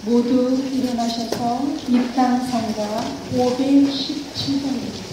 모두 일어나셔서 입당 성가 517번입니다.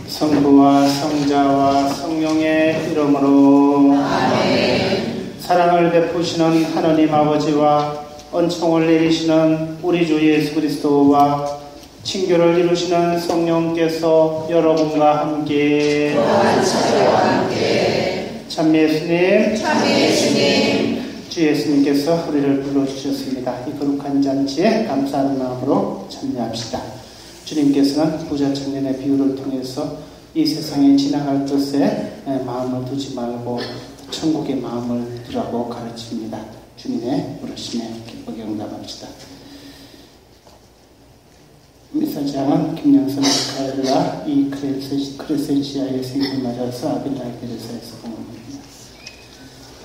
성부와 성자와 성령의 이름으로 아멘. 사랑을 베푸시는 하나님 아버지와 은총을 내리시는 우리 주 예수 그리스도와 친교를 이루시는 성령께서 여러분과 함께 참미 예수님 주 예수님께서 우리를 불러주셨습니다. 이 거룩한 잔치에 감사하는 마음으로 참여합시다. 주님께서는 부자 청년의 비유를 통해서 이 세상에 지나갈 것에 마음을 두지 말고 천국의 마음을 두라고 가르칩니다. 주님의 부르심에 기쁘게 응답합시다. 미사장은 김영선 미카엘라 이 크레센시아의 생일을 맞아서 아빌라이 데레사에서 공헌합니다.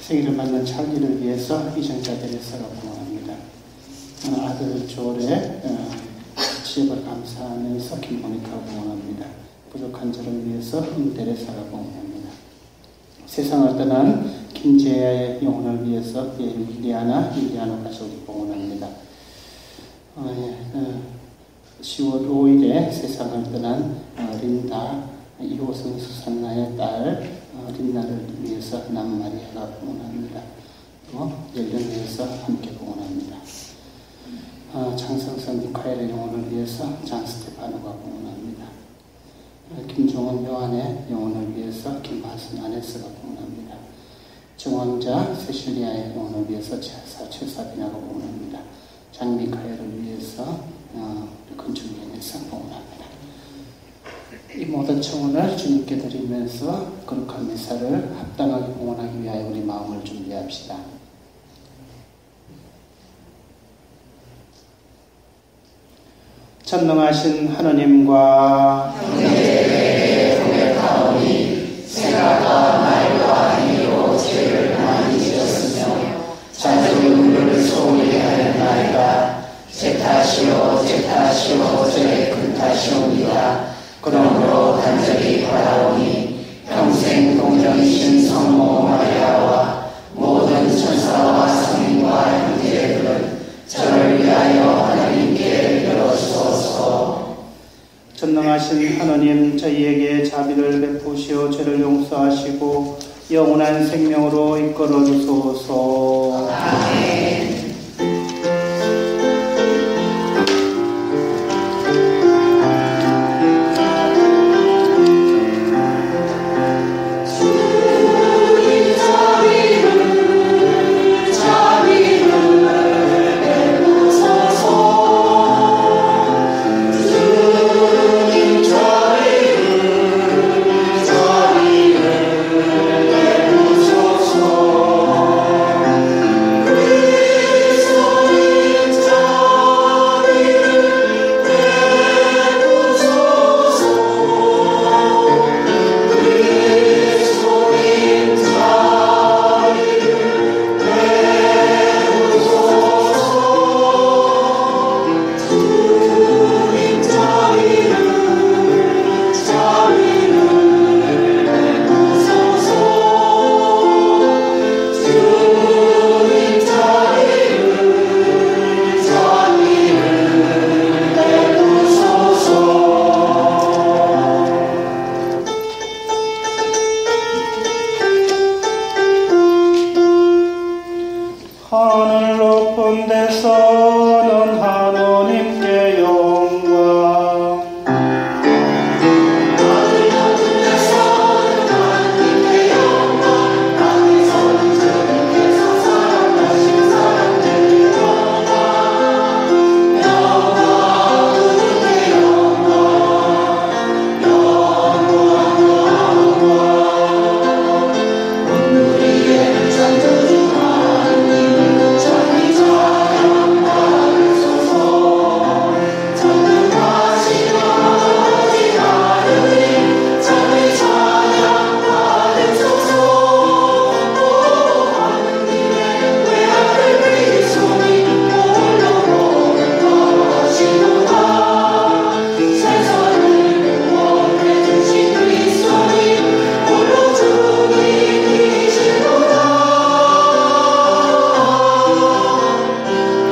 생일을 맞는 찰리를 위해서 이정자 데레사가 공헌합니다. 아들 조례 지혜를 감사하면서 김모니카가 공헌합니다. 부족한 저를 위해서 데레사가 공헌합니다. 세상을 떠난 김재야의 영혼을 위해서 릴리아나 가족이 공헌합니다. 10월 5일에 세상을 떠난 린다 이호성 수산나의 딸 린나를 위해서 남마리아가 공헌합니다. 또 연령에서 함께 공헌합니다. 장성선 미카엘의 영혼을 위해서 장스테파노가 공헌합니다. 김종원 요한의 영혼을 위해서 김하순 아네스가 공헌합니다. 정왕자 세실리아의 영혼을 위해서 최사비나가 공헌합니다. 장미카엘을 위해서 건축위원회에서 공헌합니다. 이 모든 청혼을 주님께 드리면서 거룩한 미사를 합당하게 공헌하기 위하여 우리 마음을 준비합시다. 전능하신 하나님과 형제들에게 고백하오니 생각과 말과 행위로 죄를 많이 지었으며 자주 우리를 소홀히 하였나이다. 제 탓이요 제 큰 탓이옵니다. 그러므로 간절히 바라오니 평생 동정이신 성모 마리아와 모든 천사와 성인과 형제들은 저를 위하여 하나님께 빌어주소서. 전능하신 하나님, 저희에게 자비를 베푸시어 죄를 용서하시고 영원한 생명으로 이끌어 주소서. 아멘. 하늘 높은 데서는 하느님께 영광. 하늘 높은 데서는 하느님께 영광. 땅에서는 주님께서 사랑하신 사람들께 영광. 영광 주님께 영광. 영광 우리 위에는 창조주 하느님 자기 찬양 받으소서. 전능하신 아버지 하느님 자기 찬양 받으소서. 하느님의 외아들 그리스도니 홀로 거룩하시도다. 세상을 구원해 주신 그리스도니 홀로 주님이시도다.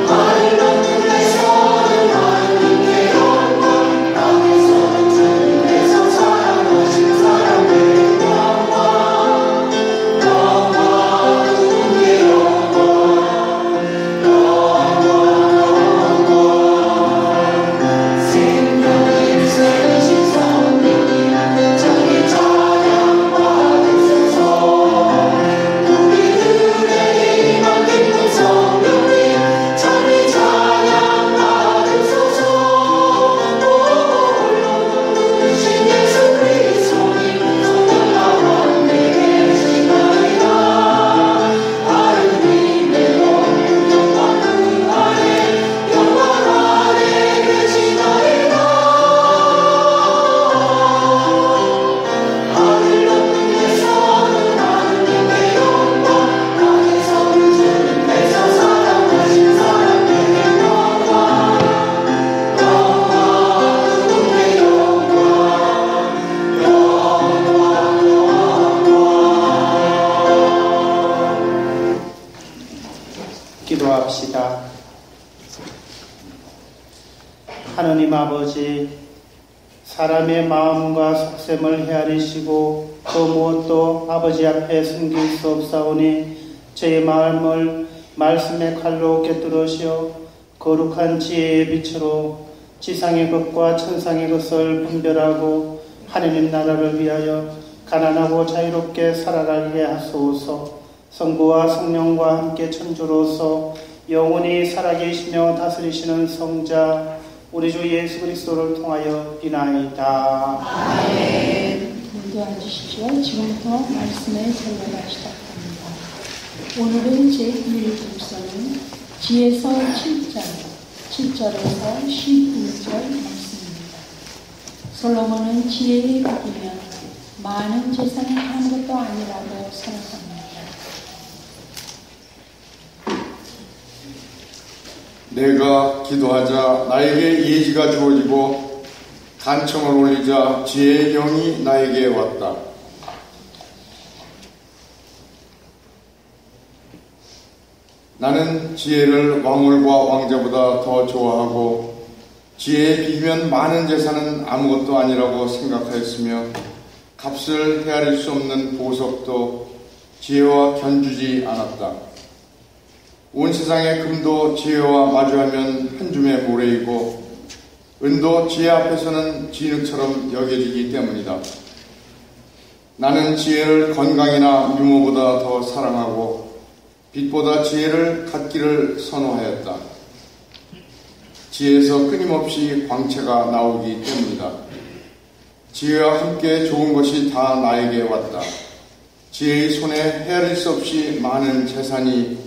하늘 높은 데서는 하느님께 영광. 땅에서는 주님께서 사랑하신 사람들께 영광. 영광 주님께 영광. 영광 생명의 세우신 성령님 자기 찬양 받으소서. 우리들에게 임한 기쁜 성령님 자기 찬양 받으소서. 홀로 누구신 예수 그리스도님 성령 가운데 계시나이다. 하느님의 영광 그 안에 영광 안에 계시나이다. 하늘 높은 데서는 하느님께 영광. 땅에서는 주님께서 사랑하신 사람들께 영광. 영광 주님께 영광. 기도합시다. 하느님 아버지, 사람의 마음과 속셈을 헤아리시고 또 무엇도 아버지 앞에 숨길 수 없사오니 저의 마음을 말씀의 칼로 꿰뚫으시어 거룩한 지혜의 빛으로 지상의 것과 천상의 것을 분별하고 하느님 나라를 위하여 가난하고 자유롭게 살아가게 하소서. 성부와 성령과 함께 천주로서 영원히 살아계시며 다스리시는 성자 우리 주 예수 그리스도를 통하여 비나이다. 아멘. 모두 앉으십시오. 지금부터 말씀의 설교가 시작합니다. 오늘은 제1 독서는 지혜서 7장 7절에서 11절 말씀입니다. 솔로몬은 지혜에 비기면 많은 재산이 아무것도 아니라고 생각합니다. 내가 기도하자 나에게 예지가 주어지고 간청을 올리자 지혜의 영이 나에게 왔다. 나는 지혜를 왕물과 왕자보다 더 좋아하고 지혜에 비기면 많은 재산은 아무것도 아니라고 생각하였으며 값을 헤아릴 수 없는 보석도 지혜와 견주지 않았다. 온 세상의 금도 지혜와 마주하면 한 줌의 모래이고 은도 지혜 앞에서는 진흙처럼 여겨지기 때문이다. 나는 지혜를 건강이나 유모보다 더 사랑하고 빛보다 지혜를 갖기를 선호하였다. 지혜에서 끊임없이 광채가 나오기 때문이다. 지혜와 함께 좋은 것이 다 나에게 왔다. 지혜의 손에 헤아릴 수 없이 많은 재산이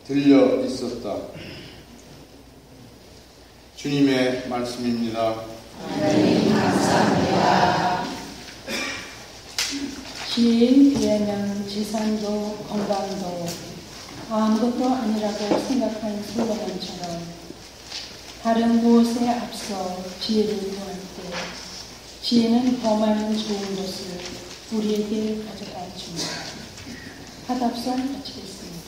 들려 있었다. 주님의 말씀입니다. 하나님 감사합니다. 지혜에 비하면 재산도 건강도 아무것도 아니라고 생각한 솔로몬처럼 다른 무엇에 앞서 지혜를 구할 때 지혜는 더 많은 좋은 것을 우리에게 가져다 줍니다. 하답선 마치겠습니다.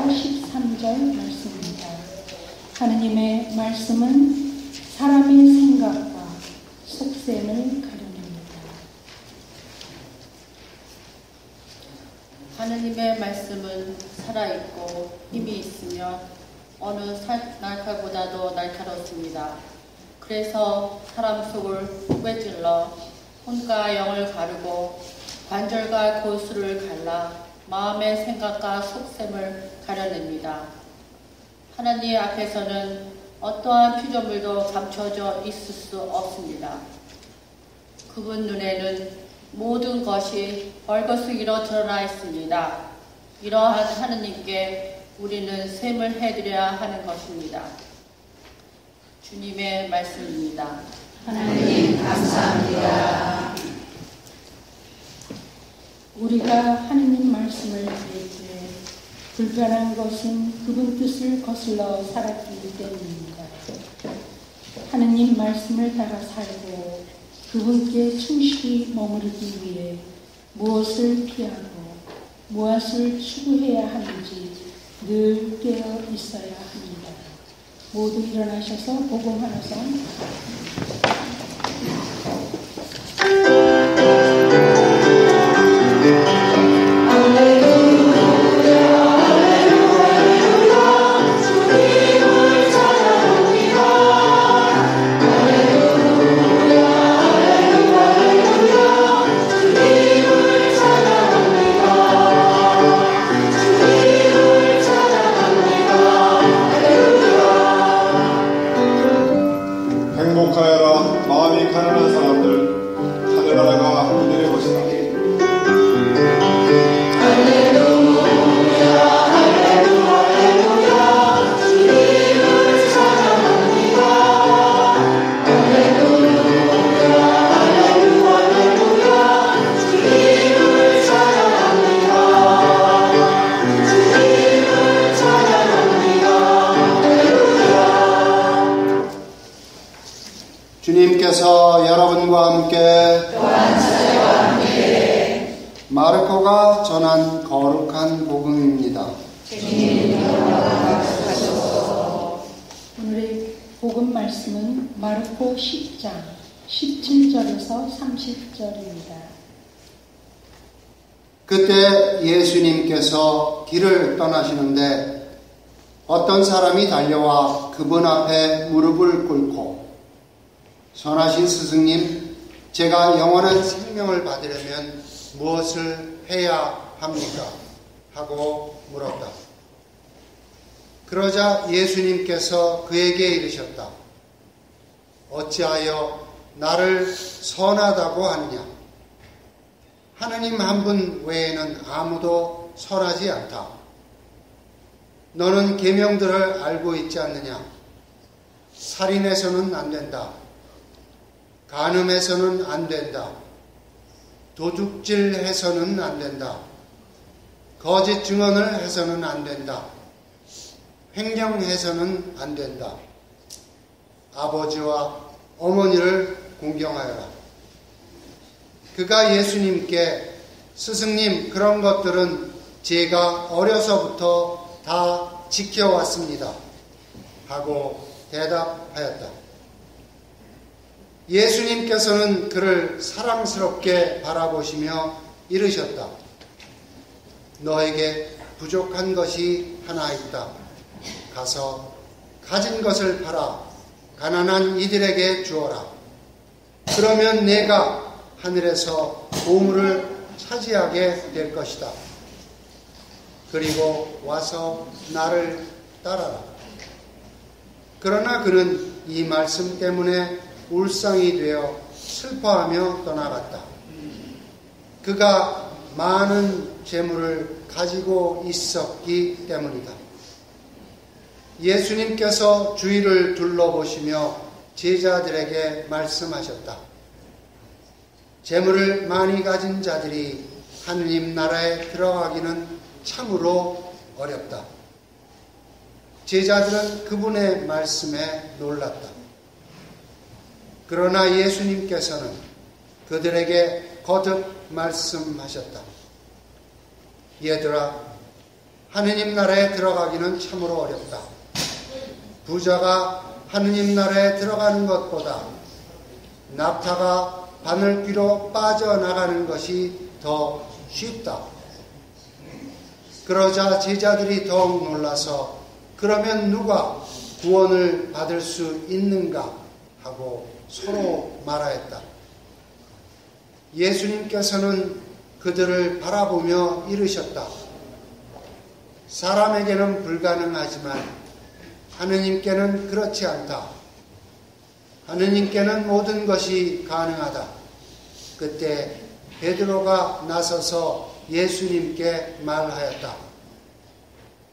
13절 말씀입니다. 하느님의 말씀은 사람의 생각과 속셈을 가려냅니다. 하느님의 말씀은 살아있고 힘이 있으며 어느 날칼보다도 날카롭습니다. 그래서 사람 속을 꿰찔러 혼과 영을 가르고 관절과 골수를 갈라 마음의 생각과 속셈을 가려냅니다. 하나님 앞에서는 어떠한 피조물도 감춰져 있을 수 없습니다. 그분 눈에는 모든 것이 얼거수기로 드러나 있습니다. 이러한 하느님께 우리는 셈을 해드려야 하는 것입니다. 주님의 말씀입니다. 하나님 감사합니다. 우리가 하느님 말씀을 들을 때 불편한 것은 그분 뜻을 거슬러 살았기 때문입니다. 하느님 말씀을 따라 살고 그분께 충실히 머무르기 위해 무엇을 피하고 무엇을 추구해야 하는지 늘 깨어 있어야 합니다. 모두 일어나셔서 복음하나선 행복하여라 마음이 가난한 사람들 하늘나라가 그들의 것이다. 주님께서 여러분과 함께 또한 사제와 함께 마르코가 전한 거룩한 복음입니다. 주님 영광하소서. 오늘의 복음 말씀은 마르코 10장 17절에서 30절입니다. 그때 예수님께서 길을 떠나시는데 어떤 사람이 달려와 그분 앞에 무릎을 꿇고 선하신 스승님, 제가 영원한 생명을 받으려면 무엇을 해야 합니까? 하고 물었다. 그러자 예수님께서 그에게 이르셨다. 어찌하여 나를 선하다고 하느냐? 하느님 한 분 외에는 아무도 선하지 않다. 너는 계명들을 알고 있지 않느냐? 살인해서는 안 된다. 간음해서는 안 된다. 도둑질해서는 안 된다. 거짓 증언을 해서는 안 된다. 횡령해서는 안 된다. 아버지와 어머니를 공경하여라. 그가 예수님께 스승님, 그런 것들은 제가 어려서부터 다 지켜왔습니다. 하고 대답하였다. 예수님께서는 그를 사랑스럽게 바라보시며 이르셨다. 너에게 부족한 것이 하나 있다. 가서 가진 것을 팔아 가난한 이들에게 주어라. 그러면 내가 하늘에서 보물을 차지하게 될 것이다. 그리고 와서 나를 따라라. 그러나 그는 이 말씀 때문에 울상이 되어 슬퍼하며 떠나갔다. 그가 많은 재물을 가지고 있었기 때문이다. 예수님께서 주위를 둘러보시며 제자들에게 말씀하셨다. 재물을 많이 가진 자들이 하느님 나라에 들어가기는 참으로 어렵다. 제자들은 그분의 말씀에 놀랐다. 그러나 예수님께서는 그들에게 거듭 말씀하셨다. 얘들아, 하느님 나라에 들어가기는 참으로 어렵다. 부자가 하느님 나라에 들어가는 것보다 낙타가 바늘귀로 빠져나가는 것이 더 쉽다. 그러자 제자들이 더욱 놀라서 그러면 누가 구원을 받을 수 있는가 하고 서로 말하였다. 예수님께서는 그들을 바라보며 이르셨다. 사람에게는 불가능하지만 하느님께는 그렇지 않다. 하느님께는 모든 것이 가능하다. 그때 베드로가 나서서 예수님께 말하였다.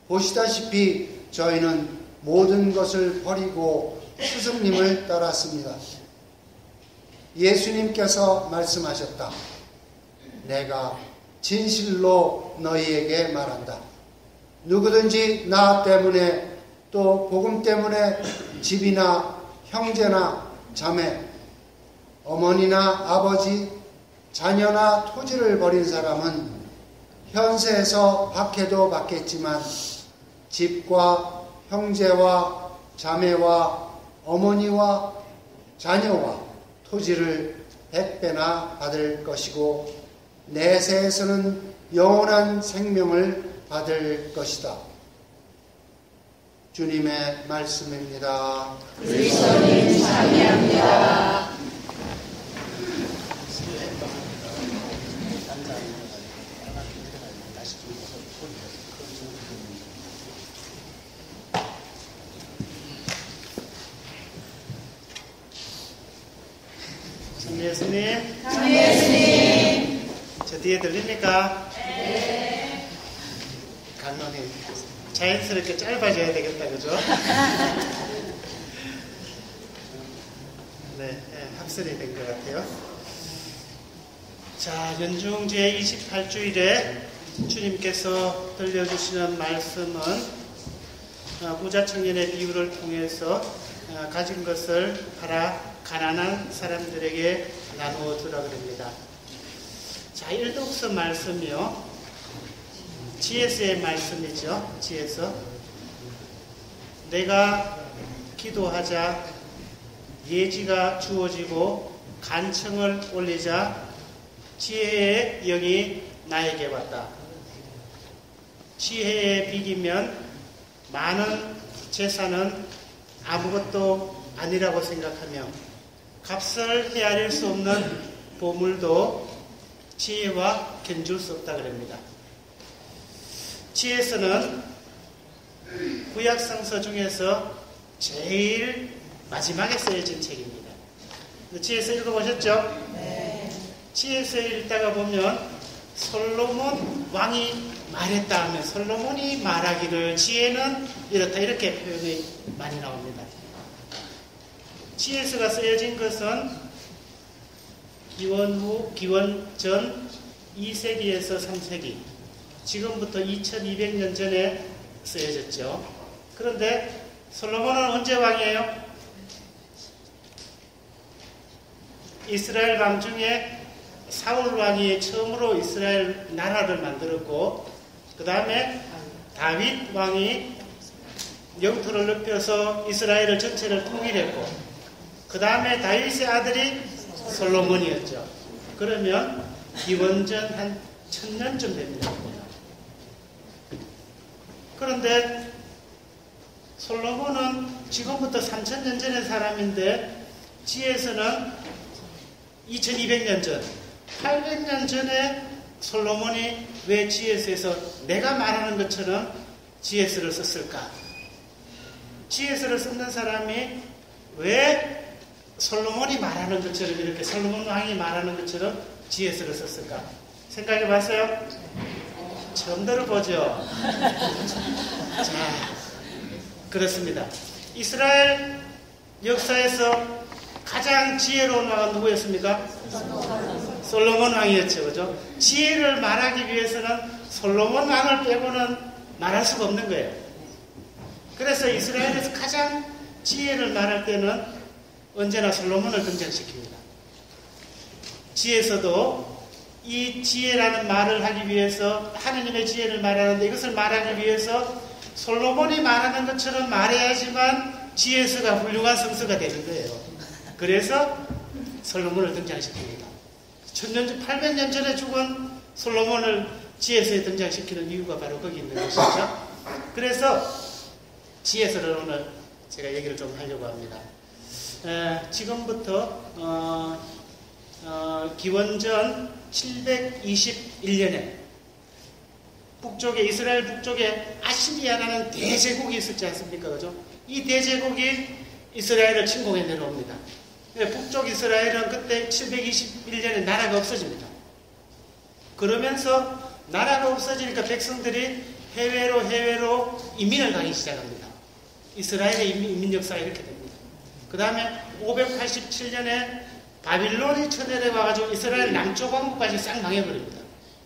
보시다시피 저희는 모든 것을 버리고 스승님을 따랐습니다. 예수님께서 말씀하셨다. 내가 진실로 너희에게 말한다. 누구든지 나 때문에 또 복음 때문에 집이나 형제나 자매, 어머니나 아버지, 자녀나 토지를 버린 사람은 현세에서 박해도 받겠지만 집과 형제와 자매와 어머니와 자녀와 토지를 100배나 받을 것이고 내세에서는 영원한 생명을 받을 것이다. 주님의 말씀입니다. 그리스도님 찬양합니다. 예수님. 예수님. 저 뒤에 들립니까? 네. 간만에 자연스럽게 짧아져야 되겠다, 그죠? 네, 합설이 된 것 같아요. 자, 연중 제28주일에 주님께서 들려주시는 말씀은 부자 청년의 비유를 통해서 가진 것을 팔아 가난한 사람들에게 나누어 주라 그럽니다. 자, 일독서 말씀이요. 지혜서의 말씀이죠. 지혜서. 내가 기도하자 예지가 주어지고 간청을 올리자 지혜의 영이 나에게 왔다. 지혜에 비기면 많은 재산은 아무것도 아니라고 생각하며 값을 헤아릴 수 없는 보물도 지혜와 견줄 수 없다 그럽니다. 지혜서는 구약성서 중에서 제일 마지막에 쓰여진 책입니다. 지혜서 읽어보셨죠? 네. 지혜서 읽다가 보면 솔로몬 왕이 말했다 하면 솔로몬이 말하기를 지혜는 이렇다 이렇게 표현이 많이 나옵니다. 지혜서가 쓰여진 것은 기원 전 2세기에서 3세기, 지금부터 2200년 전에 쓰여졌죠. 그런데 솔로몬은 언제 왕이에요? 이스라엘 왕 중에 사울 왕이 처음으로 이스라엘 나라를 만들었고, 그 다음에 다윗 왕이 영토를 넓혀서 이스라엘을 전체를 통일했고, 그 다음에 다윗의 아들이 솔로몬이었죠. 그러면 기원전 한 1000년쯤 됩니다. 그런데 솔로몬은 지금부터 3000년 전의 사람인데 지혜서는 2200년 전, 800년 전에 솔로몬이 왜 지혜서에서 내가 말하는 것처럼 지혜서를 썼을까? 지혜서를 쓰는 사람이 왜 솔로몬이 말하는 것처럼 이렇게 솔로몬 왕이 말하는 것처럼 지혜서를 썼을까? 생각해 봤어요? 처음 들어보죠? 자, 그렇습니다. 이스라엘 역사에서 가장 지혜로운 왕은 누구였습니까? 솔로몬 왕이었죠. 그죠? 지혜를 말하기 위해서는 솔로몬 왕을 빼고는 말할 수가 없는 거예요. 그래서 이스라엘에서 가장 지혜를 말할 때는 언제나 솔로몬을 등장시킵니다. 지혜서도 이 지혜라는 말을 하기 위해서 하느님의 지혜를 말하는데 이것을 말하기 위해서 솔로몬이 말하는 것처럼 말해야지만 지혜서가 훌륭한 성서가 되는 거예요. 그래서 솔로몬을 등장시킵니다. 800년 전에 죽은 솔로몬을 지혜서에 등장시키는 이유가 바로 거기 있는 것이죠. 그래서 지혜서를 오늘 제가 얘기를 좀 하려고 합니다. 지금부터 기원전 721년에 북쪽에 이스라엘 북쪽에 아시리아라는 대제국이 있었지 않습니까? 그죠? 이 대제국이 이스라엘을 침공해 내려옵니다. 북쪽 이스라엘은 그때 721년에 나라가 없어집니다. 그러면서 나라가 없어지니까 백성들이 해외로 이민을 가기 시작합니다. 이스라엘의 이민 역사가 이렇게 됩니다. 그 다음에 587년에 바빌론이 쳐내려와가지고 이스라엘 남쪽 왕국까지 싹 망해버립니다.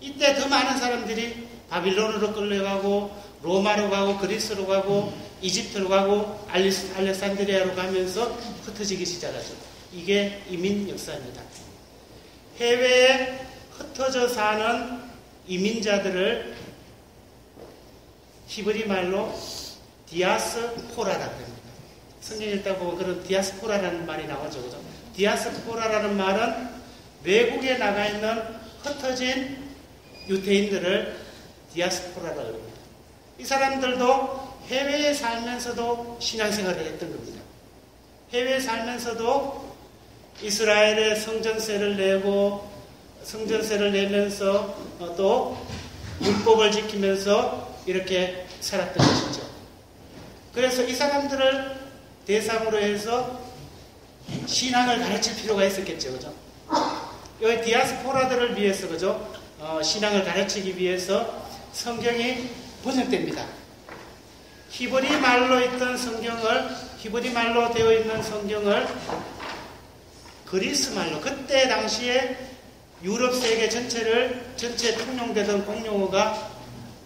이때 더 많은 사람들이 바빌론으로 끌려가고 로마로 가고 그리스로 가고 이집트로 가고 알렉산드리아로 가면서 흩어지기 시작하죠. 이게 이민 역사입니다. 해외에 흩어져 사는 이민자들을 히브리 말로 디아스포라라고 합니다. 성경 읽다 보면 그런 디아스포라라는 말이 나오죠. 그죠? 디아스포라라는 말은 외국에 나가 있는 흩어진 유대인들을 디아스포라라고 합니다. 이 사람들도 해외에 살면서도 신앙생활을 했던 겁니다. 해외에 살면서도 이스라엘의 성전세를 내고 성전세를 내면서 또 율법을 지키면서 이렇게 살았던 것이죠. 그래서 이 사람들을 대상으로 해서 신앙을 가르칠 필요가 있었겠죠. 그죠? 여기 디아스포라들을 위해서, 그죠? 신앙을 가르치기 위해서 성경이 번역됩니다. 히브리 말로 되어 있는 성경을 그리스 말로, 그때 당시에 유럽 세계 전체 통용되던 공용어가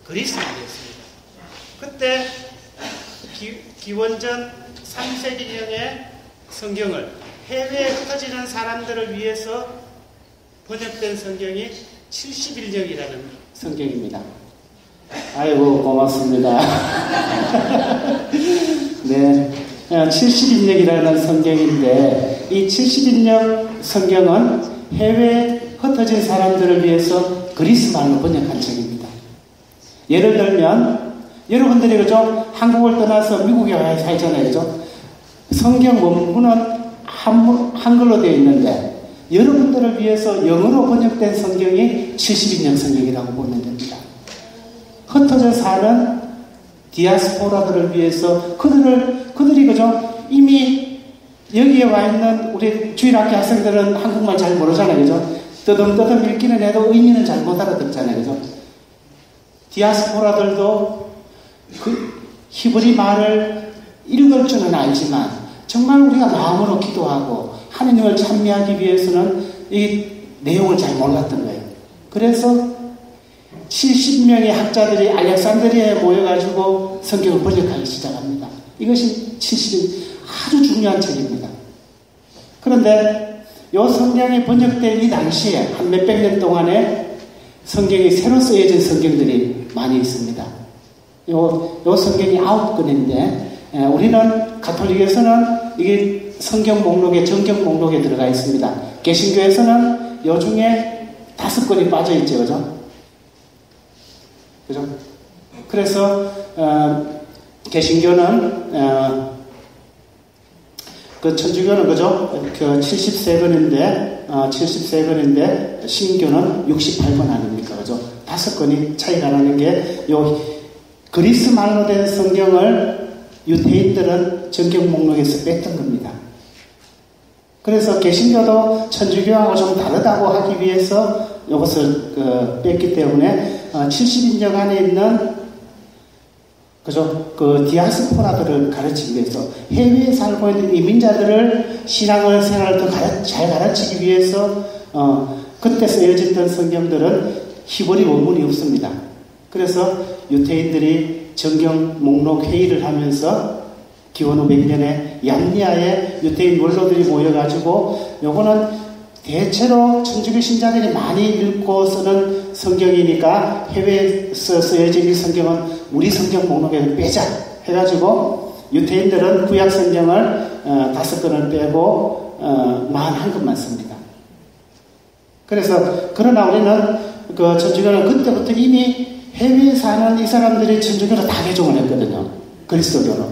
그리스 말이었습니다. 그때 기원전 3세기경의 성경을 해외에 흩어지는 사람들을 위해서 번역된 성경이 71년이라는 성경입니다. 아이고 고맙습니다. 네, 71년이라는 성경인데 이 71년 성경은 해외에 흩어진 사람들을 위해서 그리스 말로 번역한 책입니다. 예를 들면 여러분들이 그죠? 한국을 떠나서 미국에 와서 살잖아요. 그죠? 성경 원문은 한글로 되어 있는데 여러분들을 위해서 영어로 번역된 성경이 72년 성경이라고 보면 됩니다. 흩어져 사는 디아스포라들을 위해서 그들이 그죠? 이미 여기에 와 있는 우리 주일학교 학생들은 한국말 잘 모르잖아요. 그죠? 떠듬떠듬 읽기는 해도 의미는 잘 못 알아듣잖아요. 그죠? 디아스포라들도 그 히브리 말을 읽을 줄은 알지만 정말 우리가 마음으로 기도하고 하느님을 찬미하기 위해서는 이 내용을 잘 몰랐던 거예요. 그래서 70명의 학자들이 알렉산드리아에 모여가지고 성경을 번역하기 시작합니다. 이것이 70년 아주 중요한 책입니다. 그런데 이 성경이 번역된 이 당시에 한 몇백 년 동안에 성경이 새로 쓰여진 성경들이 많이 있습니다. 요 성경이 9권인데 우리는 가톨릭에서는 이게 성경 목록에 정경 목록에 들어가 있습니다. 개신교에서는 요 중에 5권이 빠져 있죠. 그죠? 그래서 개신교는 그 천주교는 그죠? 그 73권인데 신교는 68권 아닙니까? 그죠? 5권이 차이가 나는 게 요 그리스 말로 된 성경을 유대인들은 정경 목록에서 뺐던 겁니다. 그래서 개신교도 천주교하고 좀 다르다고 하기 위해서 이것을 뺐기 때문에 70인역 안에 있는 그죠? 그 디아스포라들을 가르치기 위해서 해외에 살고 있는 이민자들을 신앙을 생활을 더 잘 가르치기 위해서 그때 쓰여졌던 성경들은 히브리 원문이 없습니다. 그래서 유태인들이 정경 목록 회의를 하면서 기원 후 100년에 얀니아에 유태인 원로들이 모여가지고 요거는 대체로 천주교 신자들이 많이 읽고 쓰는 성경이니까 해외에서 쓰여진 이 성경은 우리 성경 목록에 빼자 해가지고 유태인들은 구약 성경을 5권을 빼고 41권만 씁니다. 그래서 그러나 우리는 그 천주교는 그때부터 이미 해외에 사는 이 사람들이 천주교로 다 개종을 했거든요. 그리스도교로.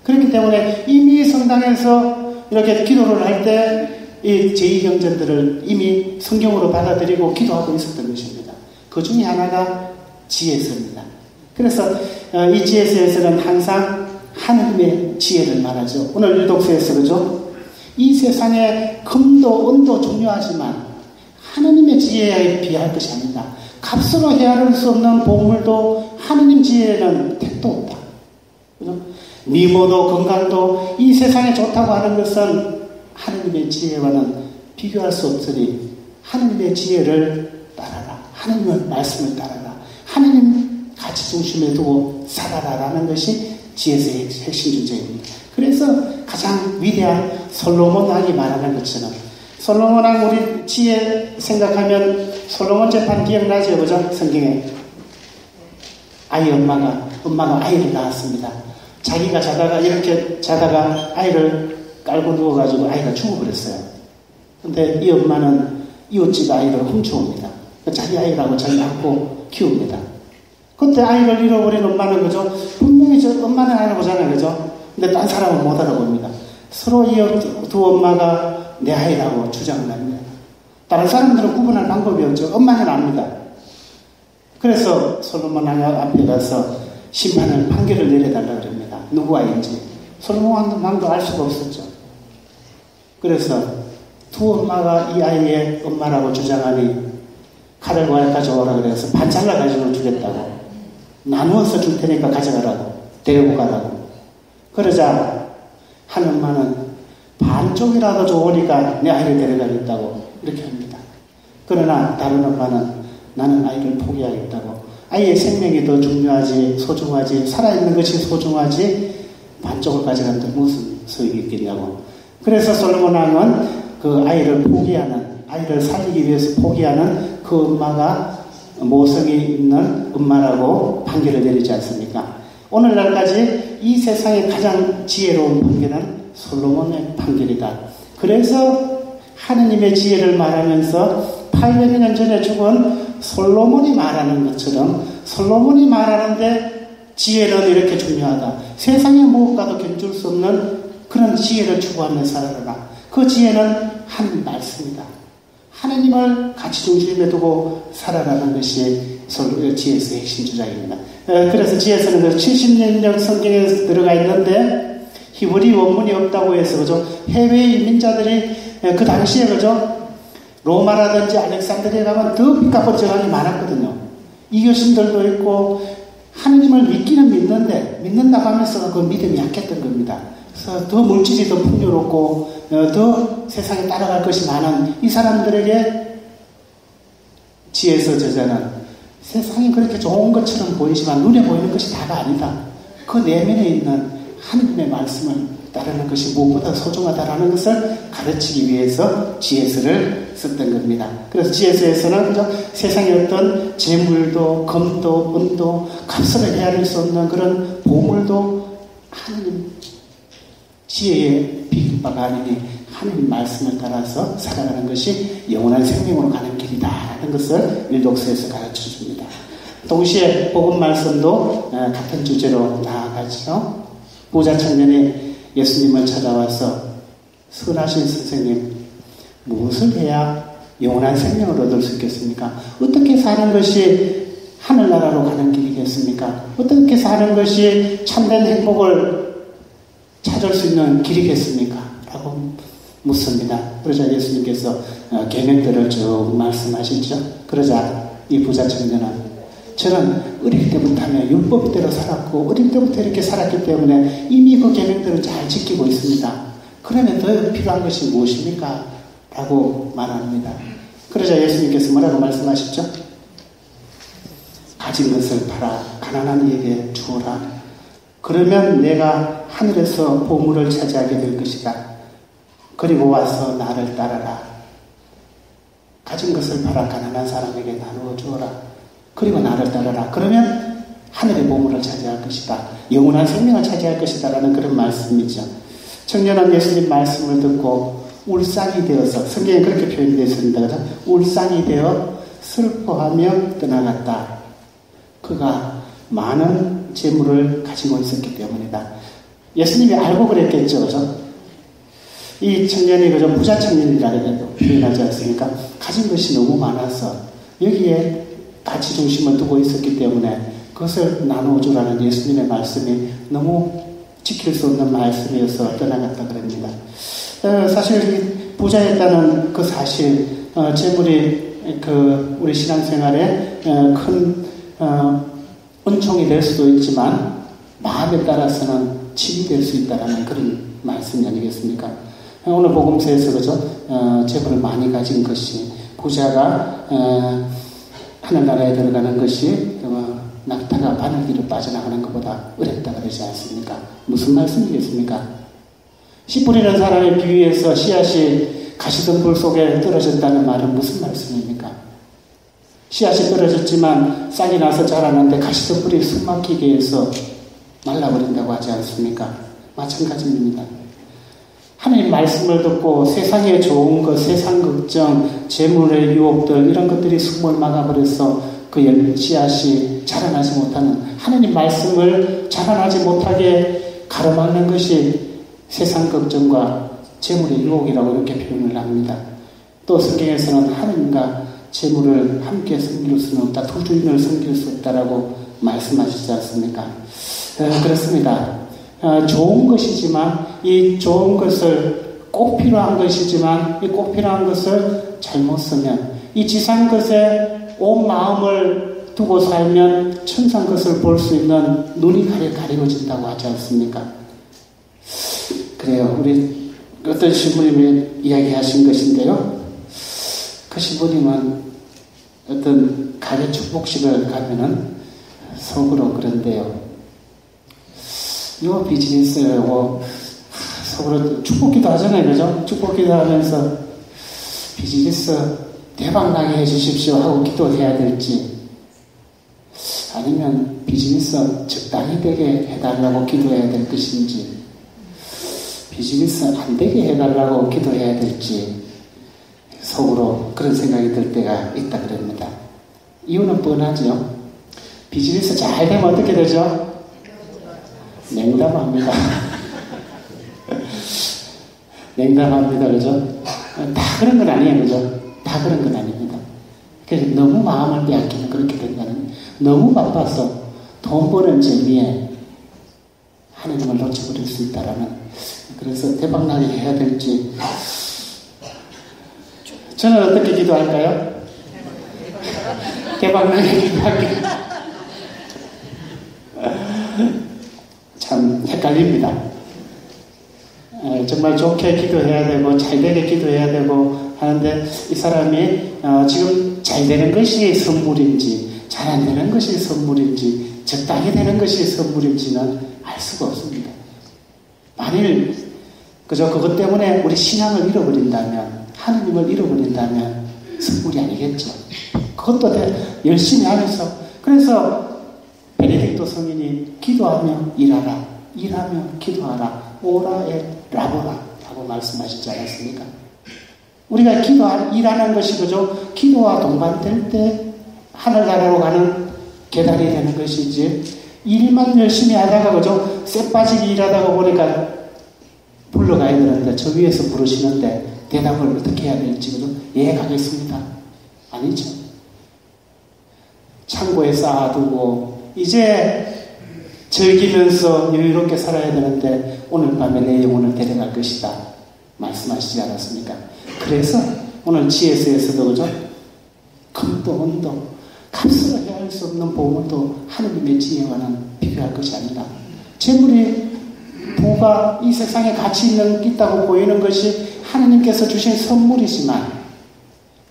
그렇기 때문에 이미 성당에서 이렇게 기도를 할 때 이 제2경전들을 이미 성경으로 받아들이고 기도하고 있었던 것입니다. 그 중에 하나가 지혜서입니다. 그래서 이 지혜서에서는 항상 하느님의 지혜를 말하죠. 오늘 일독서에서 그죠? 이 세상에 금도 은도 중요하지만 하느님의 지혜에 비할 것이 아니다. 값으로 헤아릴 수 없는 보물도 하느님 지혜에는 택도 없다. 그죠? 미모도 건강도 이 세상에 좋다고 하는 것은 하느님의 지혜와는 비교할 수 없으니 하느님의 지혜를 따라라. 하느님의 말씀을 따라라. 하느님 가치 중심에 두고 살아라라는 것이 지혜의 핵심 주제입니다. 그래서 가장 위대한 솔로몬 왕이 말하는 것처럼 솔로몬 왕 우리 지혜 생각하면 솔로몬 재판 기억나죠? 그죠? 성경에 아이 엄마가 아이를 낳았습니다. 자기가 이렇게 자다가 아이를 깔고 누워가지고 아이가 죽어버렸어요. 근데 이 엄마는 이웃집 아이를 훔쳐옵니다. 자기 아이라고 자기 안고 키웁니다. 그때 아이를 잃어버린 엄마는 그죠? 분명히 저 엄마는 알아보잖아요. 그죠? 근데 딴 사람은 못 알아봅니다. 서로 이 두 엄마가 내 아이라고 주장을 합니다. 다른 사람들은 구분할 방법이 없죠. 엄마는 압니다. 그래서 솔로몬 왕 앞에 가서 심판을 판결을 내려달라고 합니다. 누구 아이인지. 솔로몬 왕도 알 수가 없었죠. 그래서 두 엄마가 이 아이의 엄마라고 주장하니 칼을 가져오라 그래서 반 잘라가지고 주겠다고 나누어서 줄 테니까 가져가라고 데리고 가라고 그러자 한 엄마는 반쪽이라도 좋으니까 내 아이를 데려가겠다고 이렇게 합니다. 그러나 다른 엄마는 나는 아이를 포기하겠다고 아이의 생명이 더 중요하지 소중하지 살아있는 것이 소중하지 반쪽을 가져간다 무슨 소용이 있겠냐고. 그래서 솔로몬 왕은 그 아이를 살리기 위해서 포기하는 그 엄마가 모성이 있는 엄마라고 판결을 내리지 않습니까? 오늘날까지 이 세상의 가장 지혜로운 판결은 솔로몬의 판결이다. 그래서 하느님의 지혜를 말하면서 800년 전에 죽은 솔로몬이 말하는 것처럼 솔로몬이 말하는데 지혜는 이렇게 중요하다. 세상의 무엇과도 견줄 수 없는 그런 지혜를 추구하며 살아라. 그 지혜는 하느님 말씀이다. 하느님을 가치 중심에 두고 살아가는 것이 지혜서의 핵심 주장입니다. 그래서 지혜서는 70년력 성경에 들어가 있는데 히브리 원문이 없다고 해서 그죠? 해외 이민자들이 그 당시에 그죠? 로마라든지 알렉산드리에 가면 더 빚값을 정황이 많았거든요. 이교신들도 있고 하느님을 믿기는 믿는다고 하면서 그 믿음이 약했던 겁니다. 그래서 더 물질이 더 풍요롭고 더 세상에 따라갈 것이 많은 이 사람들에게 지혜서 저자는 세상이 그렇게 좋은 것처럼 보이지만 눈에 보이는 것이 다가 아니다. 그 내면에 있는 하느님의 말씀을 따르는 것이 무엇보다 소중하다라는 것을 가르치기 위해서 지혜서를 썼던 겁니다. 그래서 지혜서에서는 세상의 어떤 재물도 금도 은도 값으로 헤아릴 수 없는 그런 보물도 하느님 지혜의 비밀바가 아니니 하느님 말씀을 따라서 살아가는 것이 영원한 생명으로 가는 길이다라는 것을 일독서에서 가르쳐줍니다. 동시에 복음 말씀도 같은 주제로 나아가죠. 부자 청년이 예수님을 찾아와서 선하신 선생님 무엇을 해야 영원한 생명을 얻을 수 있겠습니까? 어떻게 사는 것이 하늘나라로 가는 길이겠습니까? 어떻게 사는 것이 참된 행복을 찾을 수 있는 길이겠습니까? 라고 묻습니다. 그러자 예수님께서 계명들을 쭉 말씀하시죠. 그러자 이 부자 청년은 저는 어릴 때부터 하며 율법대로 살았고 어릴 때부터 이렇게 살았기 때문에 이미 그 계명들을 잘 지키고 있습니다. 그러면 더 필요한 것이 무엇입니까? 라고 말합니다. 그러자 예수님께서 뭐라고 말씀하셨죠? 가진 것을 팔아 가난한 이에게 주어라. 그러면 내가 하늘에서 보물을 차지하게 될 것이다. 그리고 와서 나를 따라라. 가진 것을 팔아 가난한 사람에게 나누어 주어라. 그리고 나를 따르라. 그러면 하늘의 보물을 차지할 것이다. 영원한 생명을 차지할 것이다. 라는 그런 말씀이죠. 청년은 예수님 말씀을 듣고 울상이 되어서, 성경에 그렇게 표현되어 있습니다. 그래서 울상이 되어 슬퍼하며 떠나갔다. 그가 많은 재물을 가지고 있었기 때문이다. 예수님이 알고 그랬겠죠. 그죠? 이 청년이 그저 부자 청년이라고 표현하지 않습니까? 가진 것이 너무 많아서 여기에 가치 중심을 두고 있었기 때문에 그것을 나누어주라는 예수님의 말씀이 너무 지킬 수 없는 말씀이어서 떠나갔다 그럽니다. 사실 부자였다는 그 사실, 재물이 우리 신앙생활에 큰 은총이 될 수도 있지만 마음에 따라서는 침이 될 수 있다는 그런 말씀이 아니겠습니까? 오늘 복음서에서 그죠? 재물을 많이 가진 것이, 부자가 하늘나라에 들어가는 것이 낙타가 바늘기로 빠져나가는 것보다 어렵다 그러지 않습니까? 무슨 말씀이겠습니까? 씨 뿌리는 사람에 비유해서 씨앗이 가시덤불 속에 떨어졌다는 말은 무슨 말씀입니까? 씨앗이 떨어졌지만 싹이 나서 자라는데 가시덤불이 숨막히게 해서 말라버린다고 하지 않습니까? 마찬가지입니다. 하나님 말씀을 듣고 세상에 좋은 것, 세상 걱정, 재물의 유혹들 이런 것들이 숨을 막아버려서 그 씨앗이 자라나지 못하는, 하나님 말씀을 자라나지 못하게 가로막는 것이 세상 걱정과 재물의 유혹이라고 이렇게 표현을 합니다. 또 성경에서는 하나님과 재물을 함께 섬길 수는 없다. 두 주인을 섬길 수 없다라고 말씀하시지 않습니까? 그렇습니다. 좋은 것이지만 이 좋은 것을 꼭 필요한 것이지만 이 꼭 필요한 것을 잘못 쓰면, 이 지상 것에 온 마음을 두고 살면 천상 것을 볼 수 있는 눈이 가리워진다고 하지 않습니까? 그래요. 우리 어떤 신부님이 이야기하신 것인데요. 그 신부님은 어떤 가게 축복식을 가면은 속으로 그런데요. 요 비즈니스를 속으로 축복기도 하잖아요. 그죠? 축복기도 하면서 비즈니스 대박나게 해주십시오 하고 기도해야 될지, 아니면 비즈니스 적당히 되게 해달라고 기도해야 될 것인지, 비즈니스 안 되게 해달라고 기도해야 될지 속으로 그런 생각이 들 때가 있다 그럽니다. 이유는 뻔하죠. 비즈니스 잘 되면 어떻게 되죠? 냉담합니다. 냉담합니다. 그죠? 다 그런 건 아니에요. 그죠? 다 그런 건 아닙니다. 그래서 너무 마음을 빼앗기면 그렇게 된다는, 너무 바빠서 돈 버는 재미에 하나님을 놓쳐버릴 수 있다라는, 그래서 대박나게 해야 될지. 저는 어떻게 기도할까요? 대박나게 기도할게요. 참 헷갈립니다. 정말 좋게 기도해야 되고 잘 되게 기도해야 되고 하는데, 이 사람이 지금 잘 되는 것이 선물인지 잘 안 되는 것이 선물인지 적당히 되는 것이 선물인지는 알 수가 없습니다. 만일 그저 그것 때문에 우리 신앙을 잃어버린다면, 하느님을 잃어버린다면 선물이 아니겠죠. 그것도 열심히 하면서, 그래서 베네딕토 성인이 기도하며 일하라, 일하며 기도하라, 오라에 라보라 라고 말씀하시지 않았습니까? 우리가 일하는 것이 그저 기도와 동반될 때 하늘나라로 가는 계단이 되는 것이지, 일만 열심히 하다가 그저 쇠 빠지게 일하다가 보니까 불러가야 되는데 저 위에서 부르시는데 대답을 어떻게 해야 될지, 그죠? 예, 가겠습니다. 아니죠. 창고에 쌓아두고 이제 즐기면서 여유롭게 살아야 되는데 오늘 밤에 내 영혼을 데려갈 것이다 말씀하시지 않았습니까? 그래서 오늘 GS에서도 그죠? 금도 은도 값으로 해야 할 수 없는 보물도 하느님의 지혜와는 비교할 것이 아니다. 재물이, 부가 이 세상에 가치 있다고 보이는 것이 하느님께서 주신 선물이지만,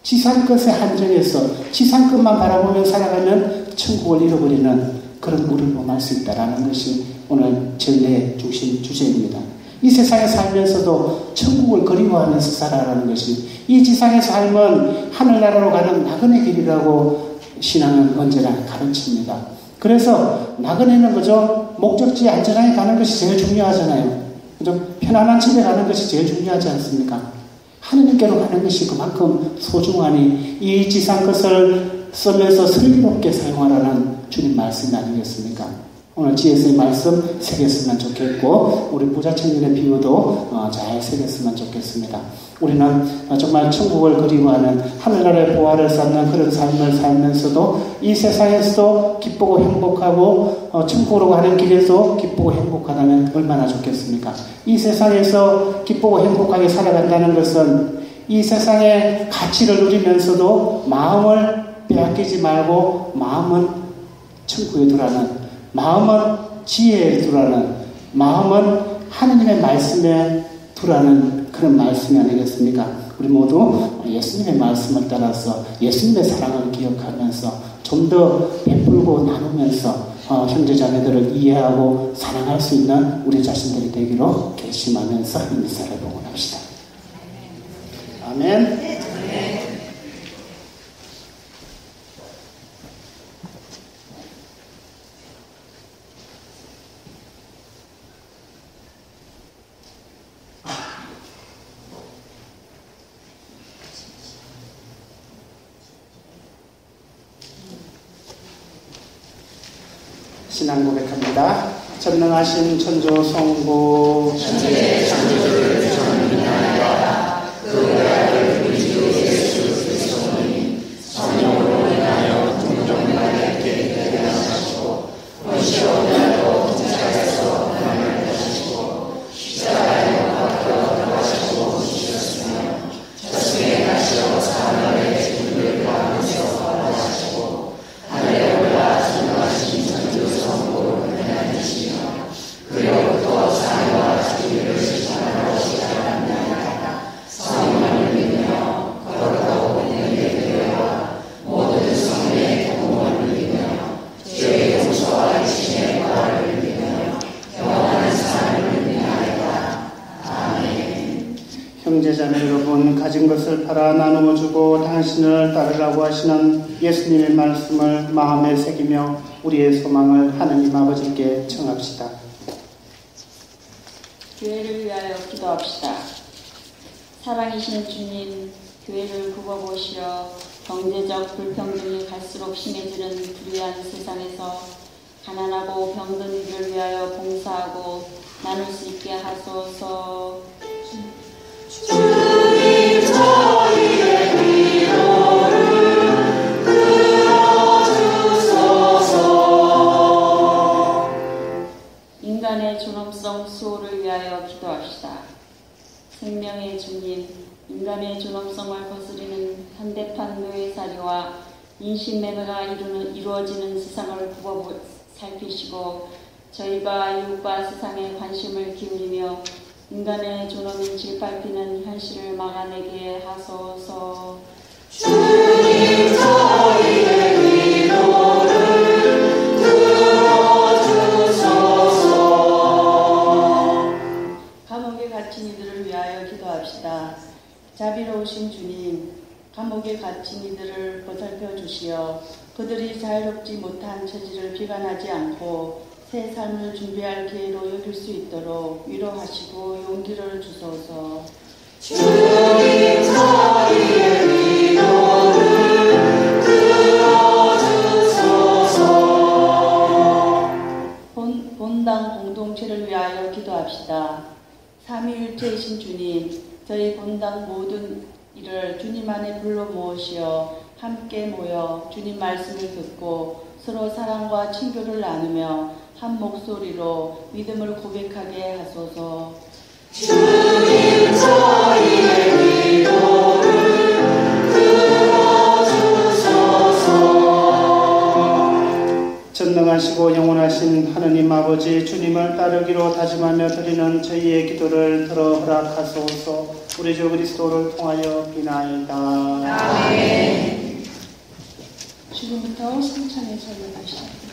지상 것에 한정해서 지상 것만 바라보며 살아가면 천국을 잃어버리는 그런 우리를 범할 수 있다는 것이 오늘 전례의 중심 주제입니다. 이 세상에 살면서도 천국을 그리워하면서 살아가는 것이, 이 지상의 삶은 하늘나라로 가는 나그네 길이라고 신앙은 언제나 가르칩니다. 그래서 나그네는 그저 목적지에 안전하게 가는 것이 제일 중요하잖아요. 그죠? 편안한 집에 가는 것이 제일 중요하지 않습니까? 하느님께로 가는 것이 그만큼 소중하니 이 지상 것을 쓰면서 슬기롭게 사용하라는 주님 말씀이 아니겠습니까? 오늘 지혜서의 말씀 새겼으면 좋겠고, 우리 부자청년의 비유도 잘 새겼으면 좋겠습니다. 우리는 정말 천국을 그리워하는 하늘나라의 보화를 쌓는 그런 삶을 살면서도 이 세상에서도 기쁘고 행복하고 천국으로 가는 길에서 기쁘고 행복하다면 얼마나 좋겠습니까? 이 세상에서 기쁘고 행복하게 살아간다는 것은 이 세상의 가치를 누리면서도 마음을 빼앗기지 말고 마음은 천국에 두라는, 마음은 지혜에 두라는, 마음은 하느님의 말씀에 두라는 그런 말씀이 아니겠습니까? 우리 모두 예수님의 말씀을 따라서 예수님의 사랑을 기억하면서 좀 더 베풀고 나누면서 형제자매들을 이해하고 사랑할 수 있는 우리 자신들이 되기로 결심하면서 인사를 봉헌합시다. 아멘. 신앙 고백합니다. 전능하신 천주 성부 천지의 창조주를 저는 믿나이다. 그 외아들 우리 주 예수 그리스도는 성령으로 인하여 종종나게 되게 하시고 원시원으로 동자에서 하나님을 하시고 십자가에 못 박혀 돌아가시고 죽으셨으며 저승에 가시어 사흘에 죽음을 가하면서 부활하시고 하늘에 올라 전능하신 천주 성부를 하나님이시며 그로부터 사회와 자기를 심판하러 오시리라. 성령을 믿으며 거룩하고 믿음의 교회와 모든 성령의 공헌을 믿으며 죄의 용서와 이심의 부활을 믿으며 영원한 삶을 믿나이다. 아멘. 형제자매 여러분, 가진 것을 팔아 나누어 주고 당신을 따르라고 하시는 예수님의 말씀을 마음에 새기며 우리의 소망을 하느님 아버지께 청합시다. 교회를 위하여 기도합시다. 사랑이신 주님, 교회를 굽어보시어 경제적 불평등이 갈수록 심해지는 불의한 세상에서 가난하고 병든 이를 위하여 봉사하고 나눌 수 있게 하소서. 주님 저희의 기도를 들어주소서. 인간의 존엄성 수호를 위하여 기도합시다. 생명의 주님, 인간의 존엄성을 거스리는 현대판 노예살이와 인신매매가 이루어지는 세상을 살피시고 저희가 이웃과 세상에 관심을 기울이며 인간의 존엄이 짓밟히는 현실을 막아내게 하소서. 주님 저희의 기도를 들어주소서. 감옥에 갇힌 이들을 위하여 기도합시다. 자비로우신 주님, 감옥에 갇힌 이들을 보살펴 주시어 그들이 자유롭지 못한 처지를 비관하지 않고 새 삶을 준비할 기회로 여길 수 있도록 위로하시고 용기를 주소서. 주님 저희의 기도를 들어주소서. 본당 공동체를 위하여 기도합시다. 삼위일체이신 주님, 저희 본당 모든 일을 주님 안에 불러 모으시어 함께 모여 주님 말씀을 듣고 서로 사랑과 친교를 나누며 한 목소리로 믿음을 고백하게 하소서. 주님 저희의 기도를 들어주소서. 전능하시고 영원하신 하느님 아버지, 주님을 따르기로 다짐하며 드리는 저희의 기도를 들어 허락하소서. 우리 주 그리스도를 통하여 비나이다. 아멘. 지금부터 성찬의 절을 시작합니다.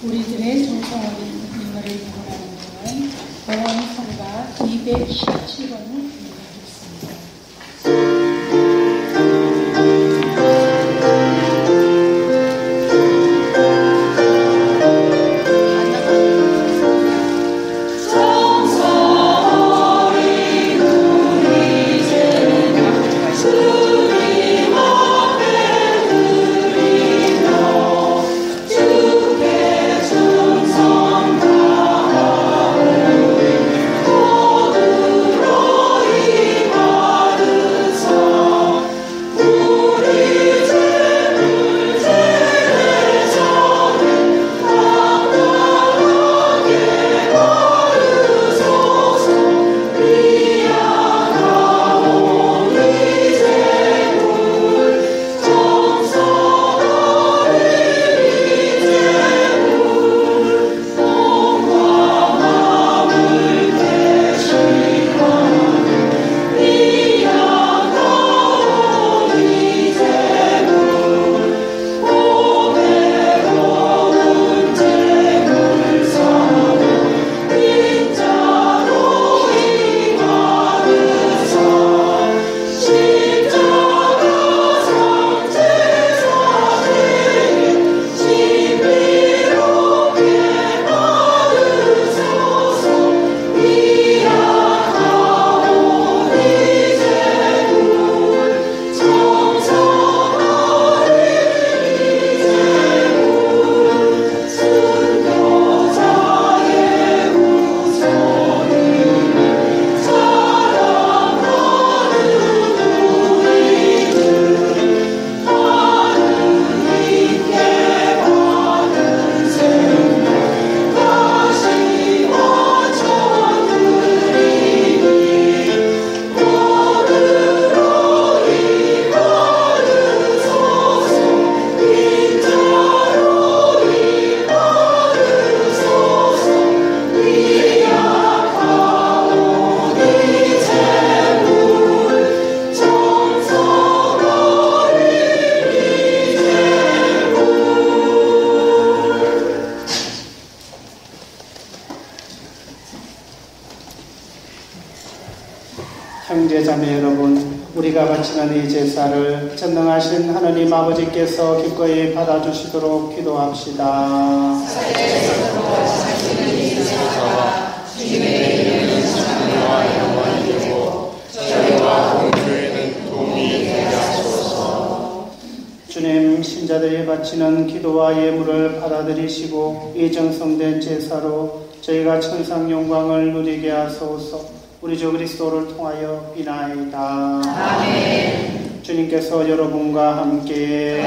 우리들의 정성어린 인물을 보고라는 동안 보원 성가 217번을 읽어드리겠습니다. 형제자매 여러분, 우리가 바치는 이 제사를 전능하신 하느님 아버지께서 기꺼이 받아주시도록 기도합시다. 주님, 신자들이 바치는 기도와 예물을 받아들이시고 이 정성된 제사로 저희가 천상 영광을 누리게 하소서. 우리 주 그리스도를 통하여 비나이다. 아멘. 주님께서 여러분과 함께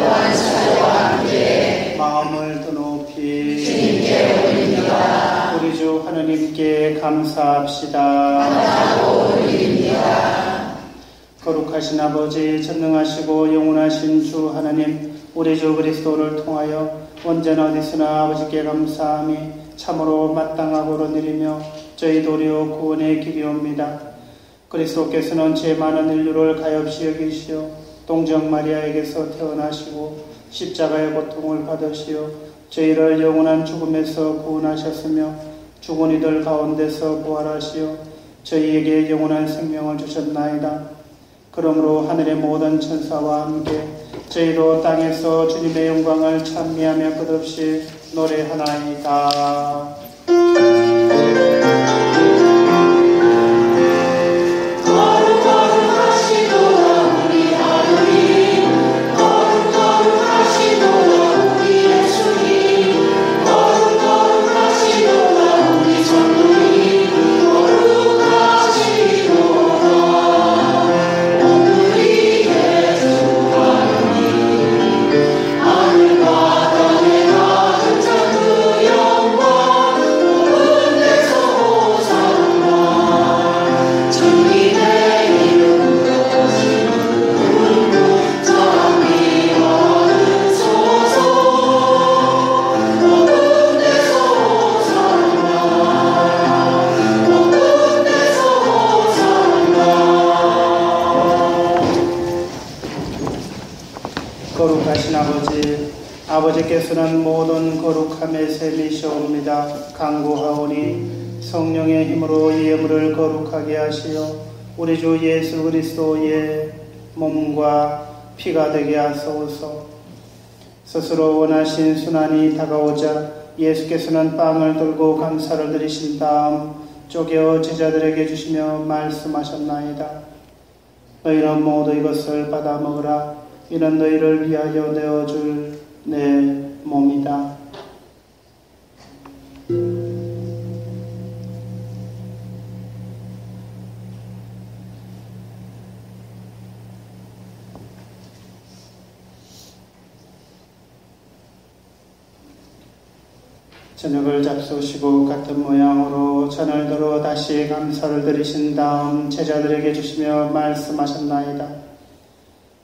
마음을 더 높이 주님께 올립니다. 우리 주 하느님께 감사합시다. 올립니다. 거룩하신 아버지, 전능하시고 영원하신 주 하나님, 우리 주 그리스도를 통하여 언제나 어디서나 아버지께 감사함이 참으로 마땅하고로 드리며 저희 도리어 구원의 길이옵니다. 그리스도께서는 죄 많은 인류를 가엾이 여기시어 동정 마리아에게서 태어나시고 십자가의 고통을 받으시어 저희를 영원한 죽음에서 구원하셨으며 죽은 이들 가운데서 부활하시어 저희에게 영원한 생명을 주셨나이다. 그러므로 하늘의 모든 천사와 함께 저희도 땅에서 주님의 영광을 찬미하며 끝없이 노래하나이다. 영광 아버지께서는 모든 거룩함의 셈이시옵니다. 간구하오니 성령의 힘으로 이 예물을 거룩하게 하시어 우리 주 예수 그리스도의 몸과 피가 되게 하소서. 스스로 원하신 순환이 다가오자 예수께서는 빵을 들고 감사를 드리신 다음 쪼개어 제자들에게 주시며 말씀하셨나이다. 너희는 모두 이것을 받아 먹으라. 이는 너희를 위하여 내어줄 내 몸이다. 저녁을 잡수시고 같은 모양으로 잔을 들어 다시 감사를 드리신 다음 제자들에게 주시며 말씀하셨나이다.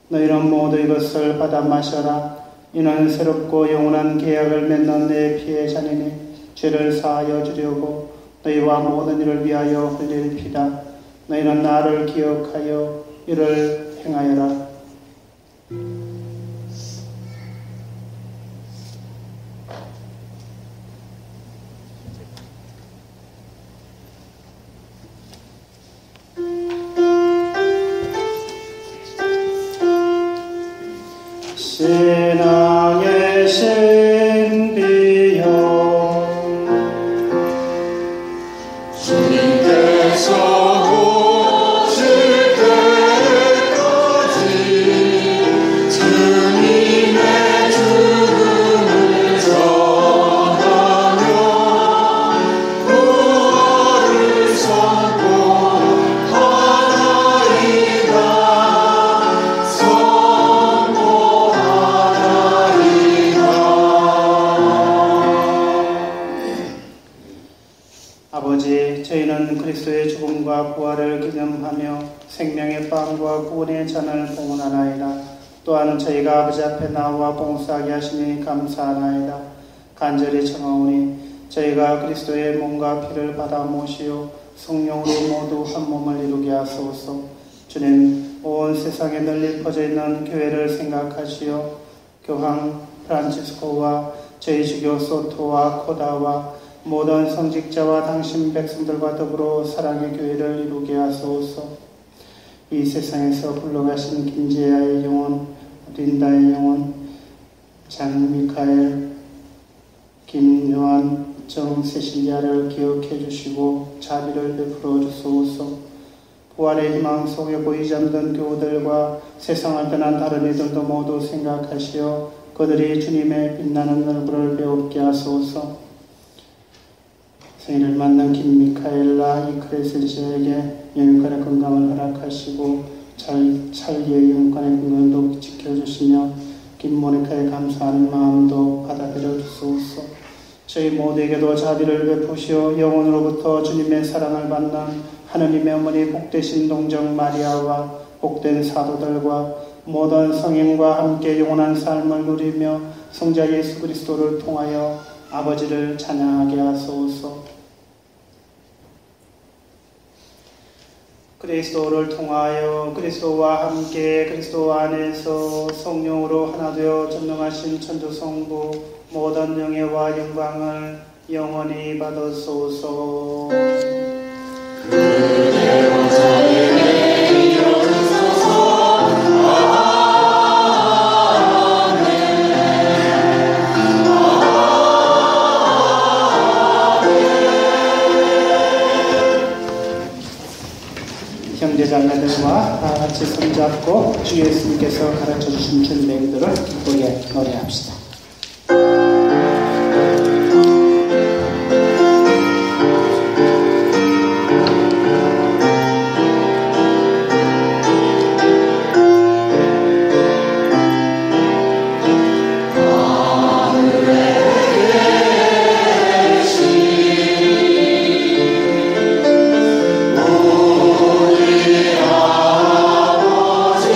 너희는 모두 이것을 받아 마셔라. 이는 새롭고 영원한 계약을 맺는 내 피의 잔이니 죄를 사하여 주려고 너희와 모든 이를 위하여 흘릴 피다. 너희는 나를 기억하여 이를 행하여라. 신앙의 신비여 주님께서 오실 때까지 주님의 죽음을 전하며 부활을 선포하나이다. 아버지, 저희는 그리스도의 죽음과 부활을 기념하며 생명의 빵과 구원의 잔을 봉헌하나이다. 또한 저희가 아버지 앞에 나와 봉사하게 하시니 감사하나이다. 간절히 청하오니 저희가 그리스도의 몸과 피를 받아 모시어 성령으로 모두 한 몸을 이루게 하소서. 주님, 온 세상에 널리 퍼져 있는 교회를 생각하시어 교황 프란치스코와 저희 주교 소토와 코다와 모든 성직자와 당신 백성들과 더불어 사랑의 교회를 이루게 하소서. 이 세상에서 굴러가신 김재야의 영혼, 린다의 영혼, 장 미카엘, 김요한, 정 세실리아를 기억해 주시고 자비를 베풀어 주소서. 부활의 희망 속에 보이지 않던 교우들과 세상을 떠난 다른 이들도 모두 생각하시어 그들이 주님의 빛나는 얼굴을 배웁게 하소서. 생일을 만난 김미카엘라 이크레슬시에게 영육간의 건강을 허락하시고 찰리의 영육간의 건강도 지켜주시며 김모니카의 감사하는 마음도 받아들여 주소서. 저희 모두에게도 자비를 베푸시어 영혼으로부터 주님의 사랑을 받는 하느님의 어머니 복되신 동정 마리아와 복된 사도들과 모든 성인과 함께 영원한 삶을 누리며 성자 예수 그리스도를 통하여 아버지를 찬양하게 하소서. 그리스도를 통하여 그리스도와 함께 그리스도 안에서 성령으로 하나 되어 전능하신 천주성부 모든 영예와 영광을 영원히 받으소서. 그대로 자리에 이르소서. 형제자매들과 다 같이 손잡고 주 예수님께서 가르쳐주신 준비들을 기쁘게 노래합시다. 아버지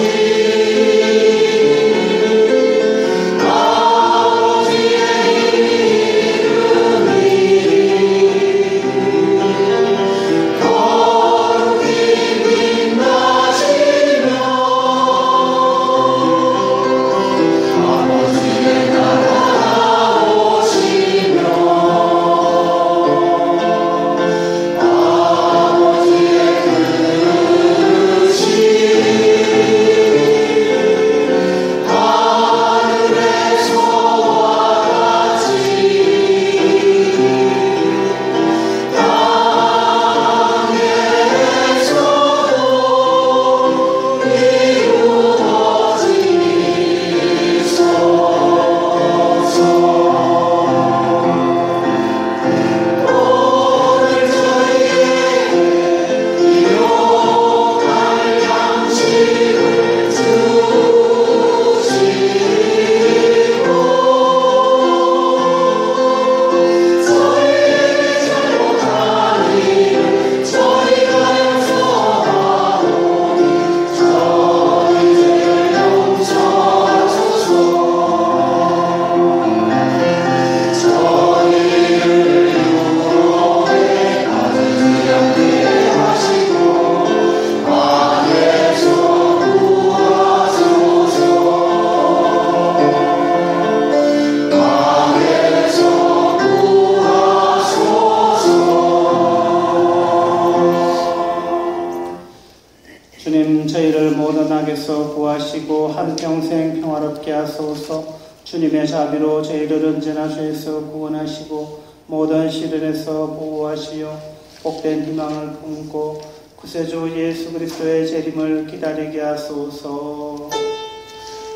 악에서 구하시고 한평생 평화롭게 하소서. 주님의 자비로 저희를 언제나 죄에서 구원하시고 모든 시련에서 보호하시어 복된 희망을 품고 구세주 예수 그리스도의 재림을 기다리게 하소서.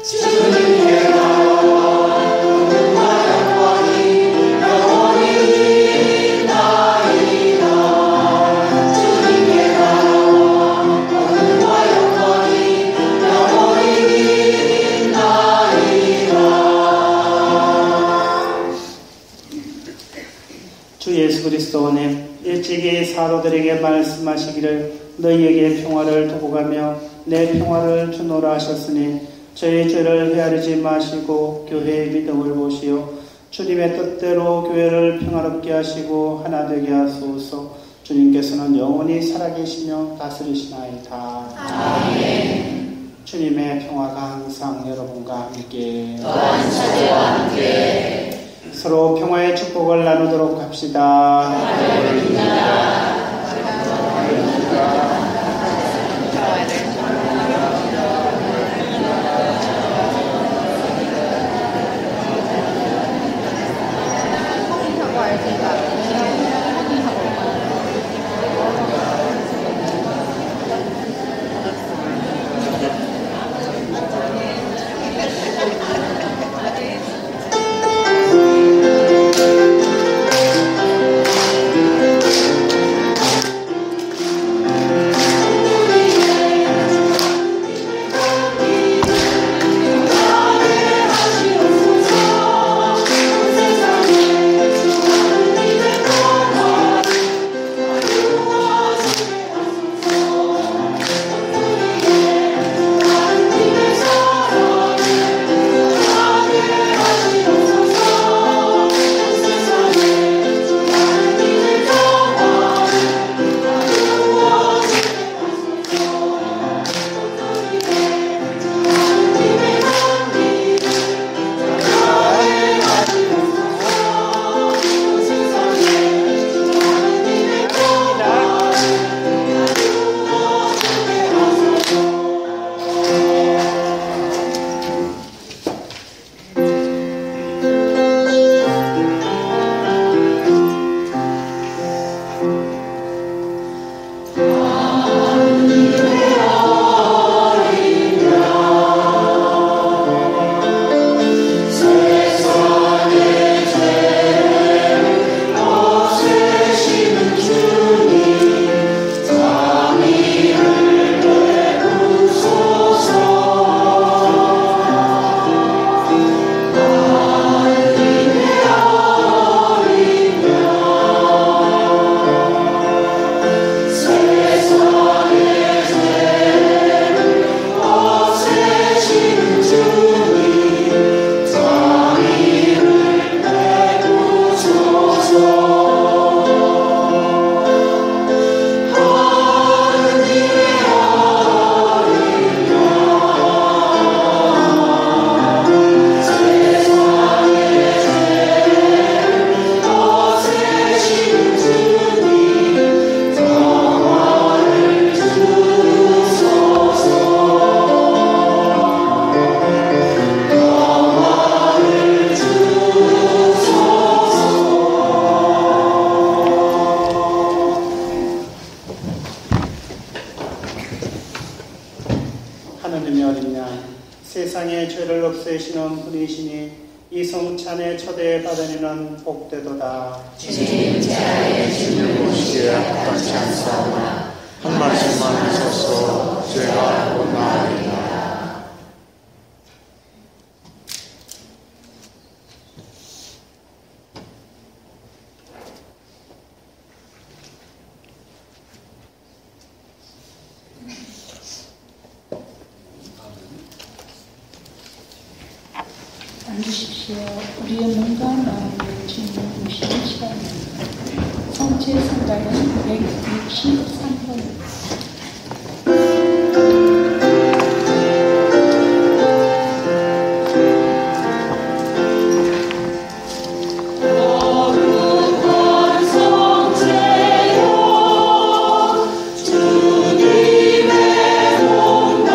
주님께 나와 영광과 영광이 영원히 있나이다. 주님께 나와 영광과 영광이 영원히 있나이다. 주 예수 그리스도님, 일찍이 사도들에게 말씀하시기를 너희에게 평화를 두고 가며 내 평화를 주노라 하셨으니 저희 죄를 헤아리지 마시고 교회의 믿음을 보시어 주님의 뜻대로 교회를 평화롭게 하시고 하나 되게 하소서. 주님께서는 영원히 살아계시며 다스리시나이다. 아멘. 주님의 평화가 항상 여러분과 함께 또한 자녀와 함께 서로 평화의 축복을 나누도록 합시다. 기도드립니다. 하느님의 어린 양, 세상의 죄를 없애시는 분이시니 이 성찬의 초대에 받으리는 복되도다. 주님, 제 아이의 주님을 보시기에 합당치 않사오나 한 말씀만 하셔서 제가 곧 나으리라. 앉으십시오. 우리의 몸과 마음을 주님을 모시는 시간입니다. 성체 성가는 163번입니다. 주님의 몸과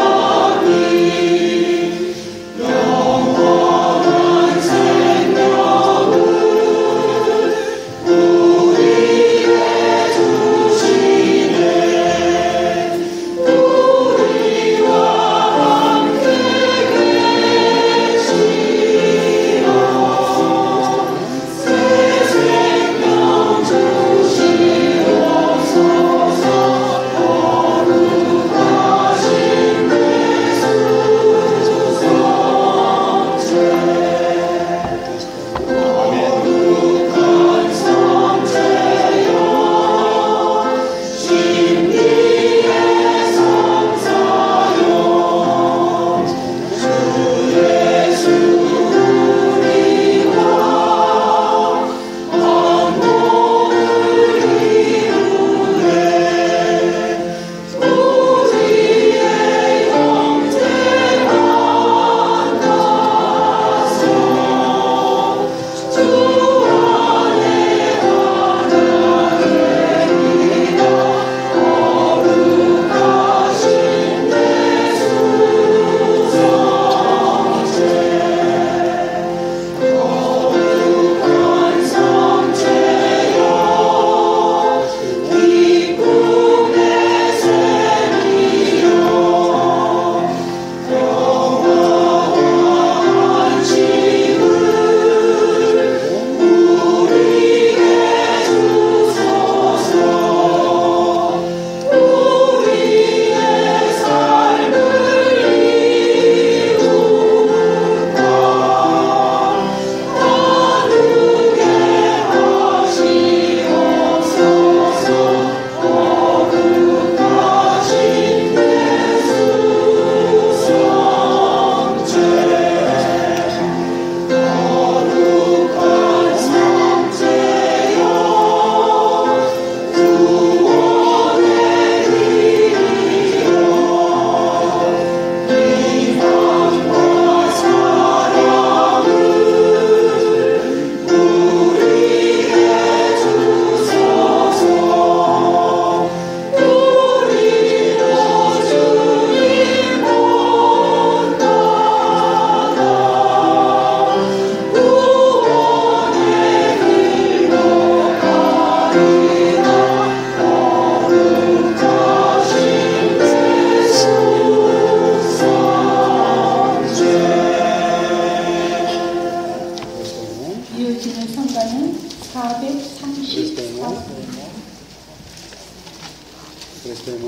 그리스도의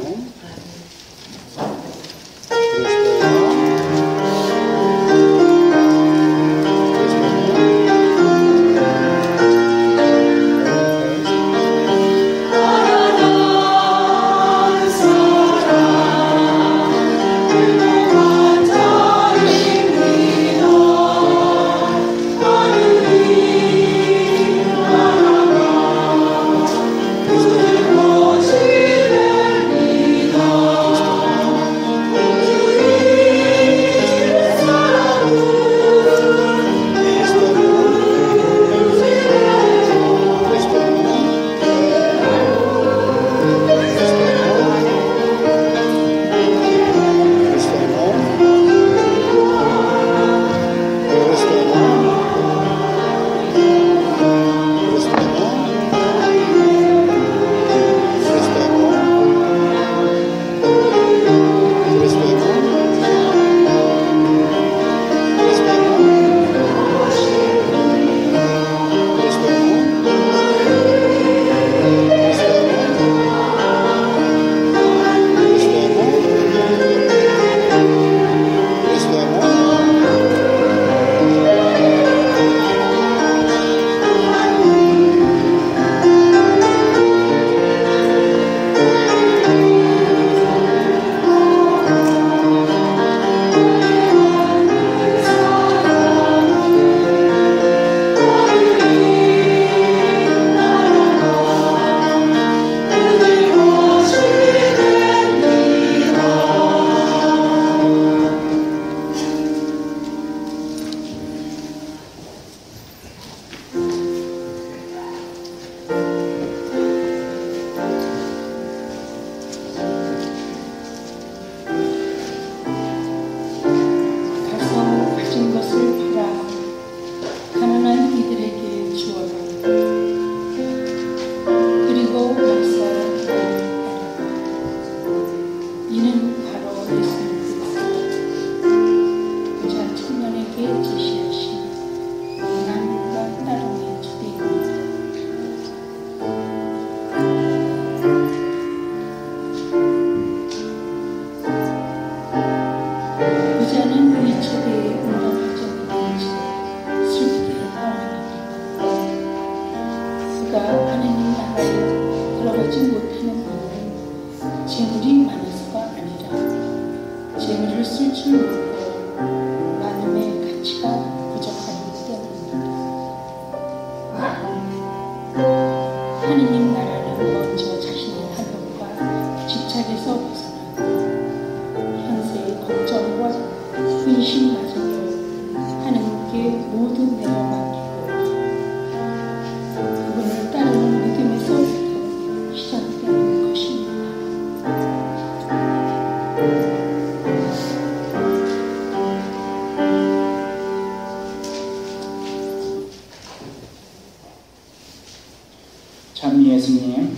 참 예수님,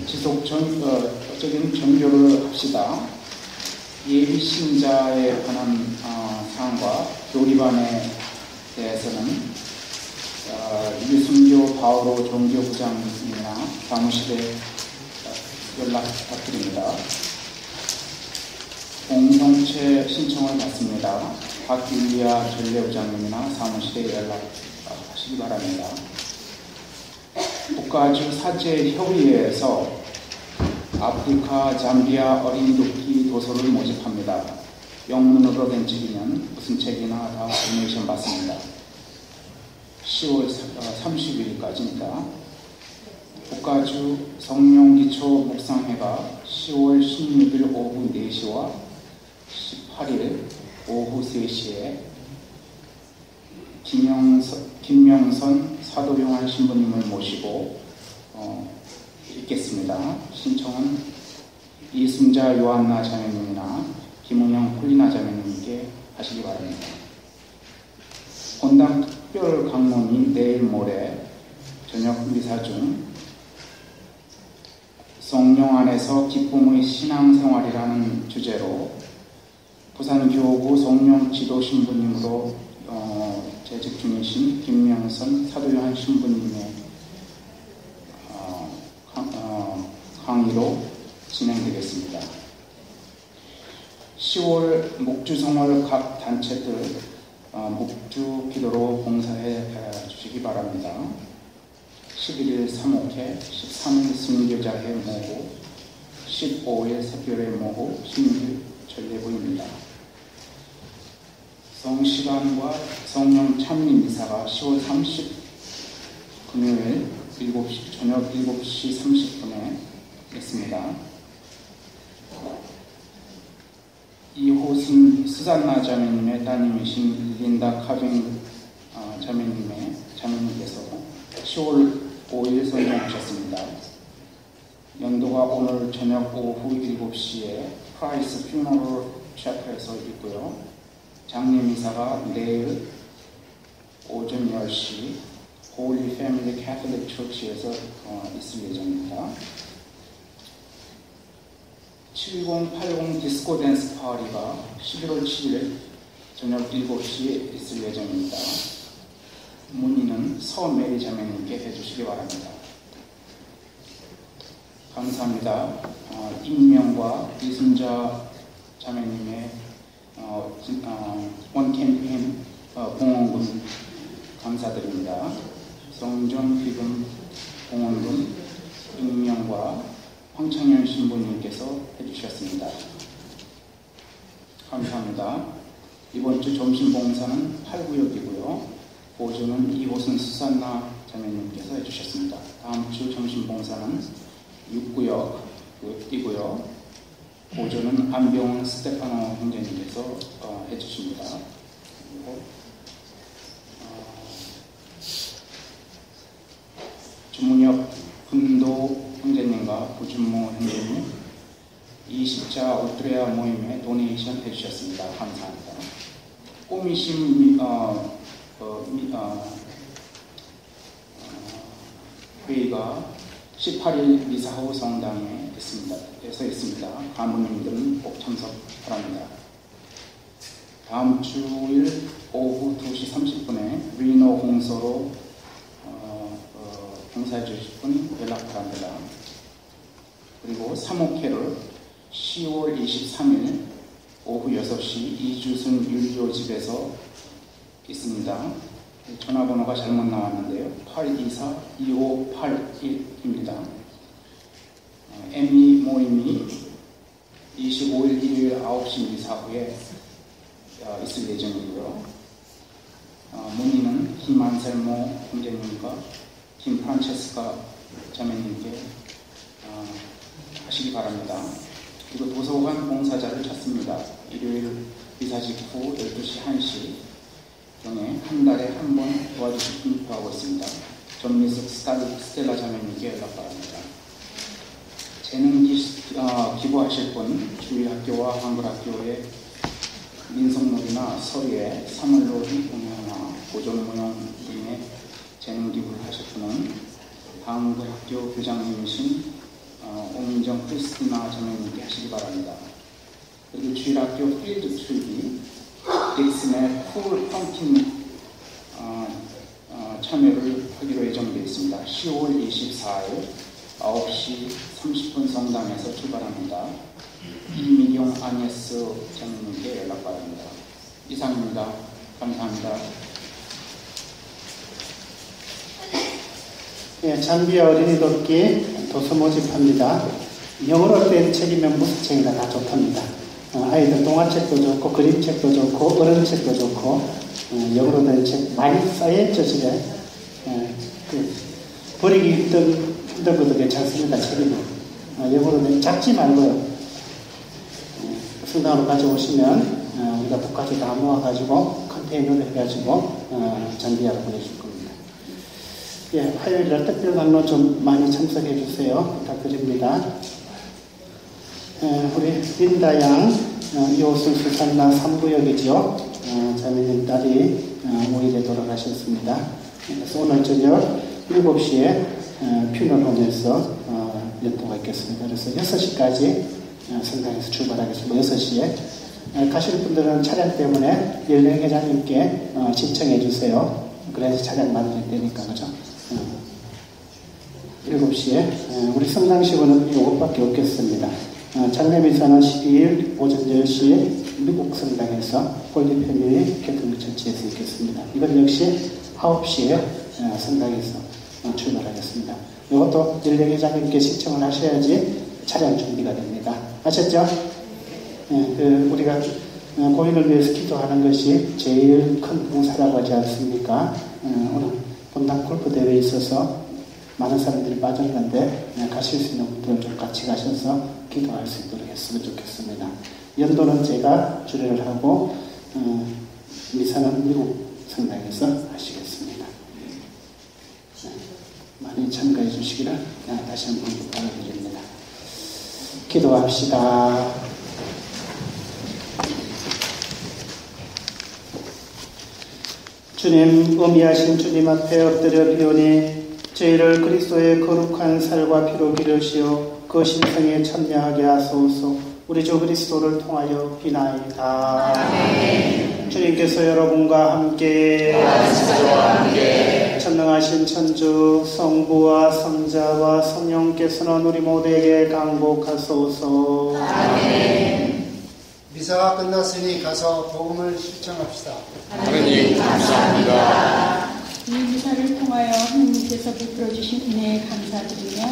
지속적인 전교를 합시다. 예비신자에 관한 사항과 교리반에 대해서는 유승교 바오로 종교부장님이나 사무실에 연락 부탁드립니다. 공동체 신청을 받습니다. 박율리아 전례부장님이나 사무실에 연락하시기 바랍니다. 국가주 사제협의회에서 아프리카 잠비아 어린 도끼 도서를 모집합니다. 영문으로 된 책이면 무슨 책이나 다 도네이션 받습니다. 10월 30일까지입니다. 국가주 성령기초 묵상회가 10월 16일 오후 4시와 18일 오후 3시에 김명선 사도용환 신부님을 모시고 있겠습니다. 신청은 이순자 요한나 자매님이나 김은영 폴리나 자매님께 하시기 바랍니다. 본당 특별 강론이 내일 모레 저녁 미사 중 성령 안에서 기쁨의 신앙생활이라는 주제로 부산교구 성령 지도 신부님으로 재직 중이신 김명선 사도요한 신부님의 강의로 진행되겠습니다. 10월 목주성월 각 단체들 목주 기도로 봉사해 주시기 바랍니다. 11일 사목회, 13일 순교자회 모후, 15일 새별회 모후, 16일 전례부입니다. 성시간과 성령 참인 미사가 10월 30 금요일 저녁 7시 30분에 있습니다. 이호승 수산나 자매님의 따님이신 린다 카빙 자매님께서 10월 5일 선정하셨습니다. 연도가 오늘 저녁 오후 7시에 프라이스 퓨너럴 챕터에서 있고요. 장례미사가 내일 오전 10시 Holy Family Catholic Church에서 있을 예정입니다. 7080 디스코 댄스 파티가 11월 7일 저녁 7시에 있을 예정입니다. 문의는 서메리 자매님께 해주시기 바랍니다. 감사합니다. 임명과 이순자 자매님의 원 캠페인 봉헌금 감사드립니다. 성전 기금 봉헌금 임명과 황창현 신부님께서 해주셨습니다. 감사합니다. 이번 주 점심 봉사는 8구역이고요. 보조는 이호승 수산나 자매님께서 해주셨습니다. 다음 주 점심 봉사는 6구역이고요. 보조는 안병훈 스테파노 형제님께서 해주십니다. 그리고 주문혁 분도 형제님과 부준모 형제님 이 십자 울트레아 모임에 도네이션 해주셨습니다. 감사합니다. 꼬미심 회의가 18일 미사후 성당에 있습니다. 가문님들은 꼭 참석 바랍니다. 다음 주일 오후 2시 30분에 리노 공소로 봉사해 주실 분 연락 바랍니다. 그리고 사목회를 10월 23일 오후 6시 이주순 율교집에서 있습니다. 전화번호가 잘못 나왔는데요. 824-2581입니다. 애미 모임이 25일 일요일 9시 미사 후에 있을 예정이고요. 문의는 김안셀모 형제님과 김프란체스카 자매님께 하시기 바랍니다. 그리고 도서관 봉사자를 찾습니다. 일요일 미사 직후 12시 1시 경에 한 달에 한 번 도와주실 분 구하고 있습니다. 전미숙 스텔라 자매님께 연락 바랍니다. 재능 기부하실 분 주일학교와 한글학교의 민속놀이나 서예에 사물놀이 공연이나 보존무용 등의 재능 기부를 하실 분은 한글학교 교장님이신 오민정 크리스티나 자매님께 하시기 바랍니다. 그리고 주일학교 필드 트립이 딕슨의 풀 펌킨 참여를 하기로 예정되어 있습니다. 10월 24일 9시 30분 성당에서 출발합니다. 이미경 아니에스 자매님께 연락 바랍니다. 이상입니다. 감사합니다. 예, 잠비아 어린이 돕기 도서 모집합니다. 영어로 된 책이면 무슨 책이나 다 좋답니다. 아이들 동화책도 좋고 그림책도 좋고 어른책도 좋고 영어로 된 책 많이 쌓여있죠 집에. 버리기 힘든 것도 괜찮습니다. 책이면 영어로 된 작지 말고요. 성당으로 가져오시면 우리가 똑같이 다 모아가지고 컨테이너로 해가지고 잠비아로 보내줄 겁니다. 예, 화요일날 특별 강로 좀 많이 참석해 주세요. 부탁드립니다. 우리 린다 양, 이호순 수산나 3구역이죠. 자매님 딸이 5일에 돌아가셨습니다. 그래서 오늘 저녁 7시에 퓨너홈에서 연도가 있겠습니다. 그래서 6시까지 성당에서 출발하겠습니다. 6시에. 가실 분들은 차량 때문에 연령 회장님께 신청해 주세요. 그래서 차량 만들 테니까, 그죠? 7시에 우리 성당식은 이것밖에 없겠습니다. 장례미사는 12일 오전 10시에 미국 성당에서 홀리 패밀리 캐톨릭 처치에서 있겠습니다. 이건 역시 9시에 성당에서 출발하겠습니다. 이것도 연례회장님께 신청을 하셔야지 차량 준비가 됩니다. 아셨죠? 우리가 고인을 위해서 기도하는 것이 제일 큰 봉사라고 하지 않습니까? 오늘 본당 골프 대회에 있어서 많은 사람들이 빠졌는데 가실 수 있는 분들 좀 같이 가셔서 기도할 수 있도록 했으면 좋겠습니다. 연도는 제가 주례를 하고 미사는 미국 성당에서 하시겠습니다. 많이 참가해 주시기를 다시 한번 바라드립니다. 기도합시다. 주님, 어미하신 주님 앞에 엎드려 비오니 저희를 그리스도의 거룩한 살과 피로 기르시어 그 신성에 참여하게 하소서. 우리 주 그리스도를 통하여 비나이다. 아멘. 주님께서 여러분과 함께 전능하신 천주 성부와 성자와 성령께서는 우리 모두에게 강복하소서. 아멘. 미사가 끝났으니 가서 복음을 실천합시다. 하느님 감사합니다. 이 미사를 통하여 하느님께서 베풀어주신 은혜에 감사드리며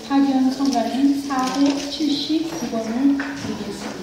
파견 성가는 479번을 드리겠습니다.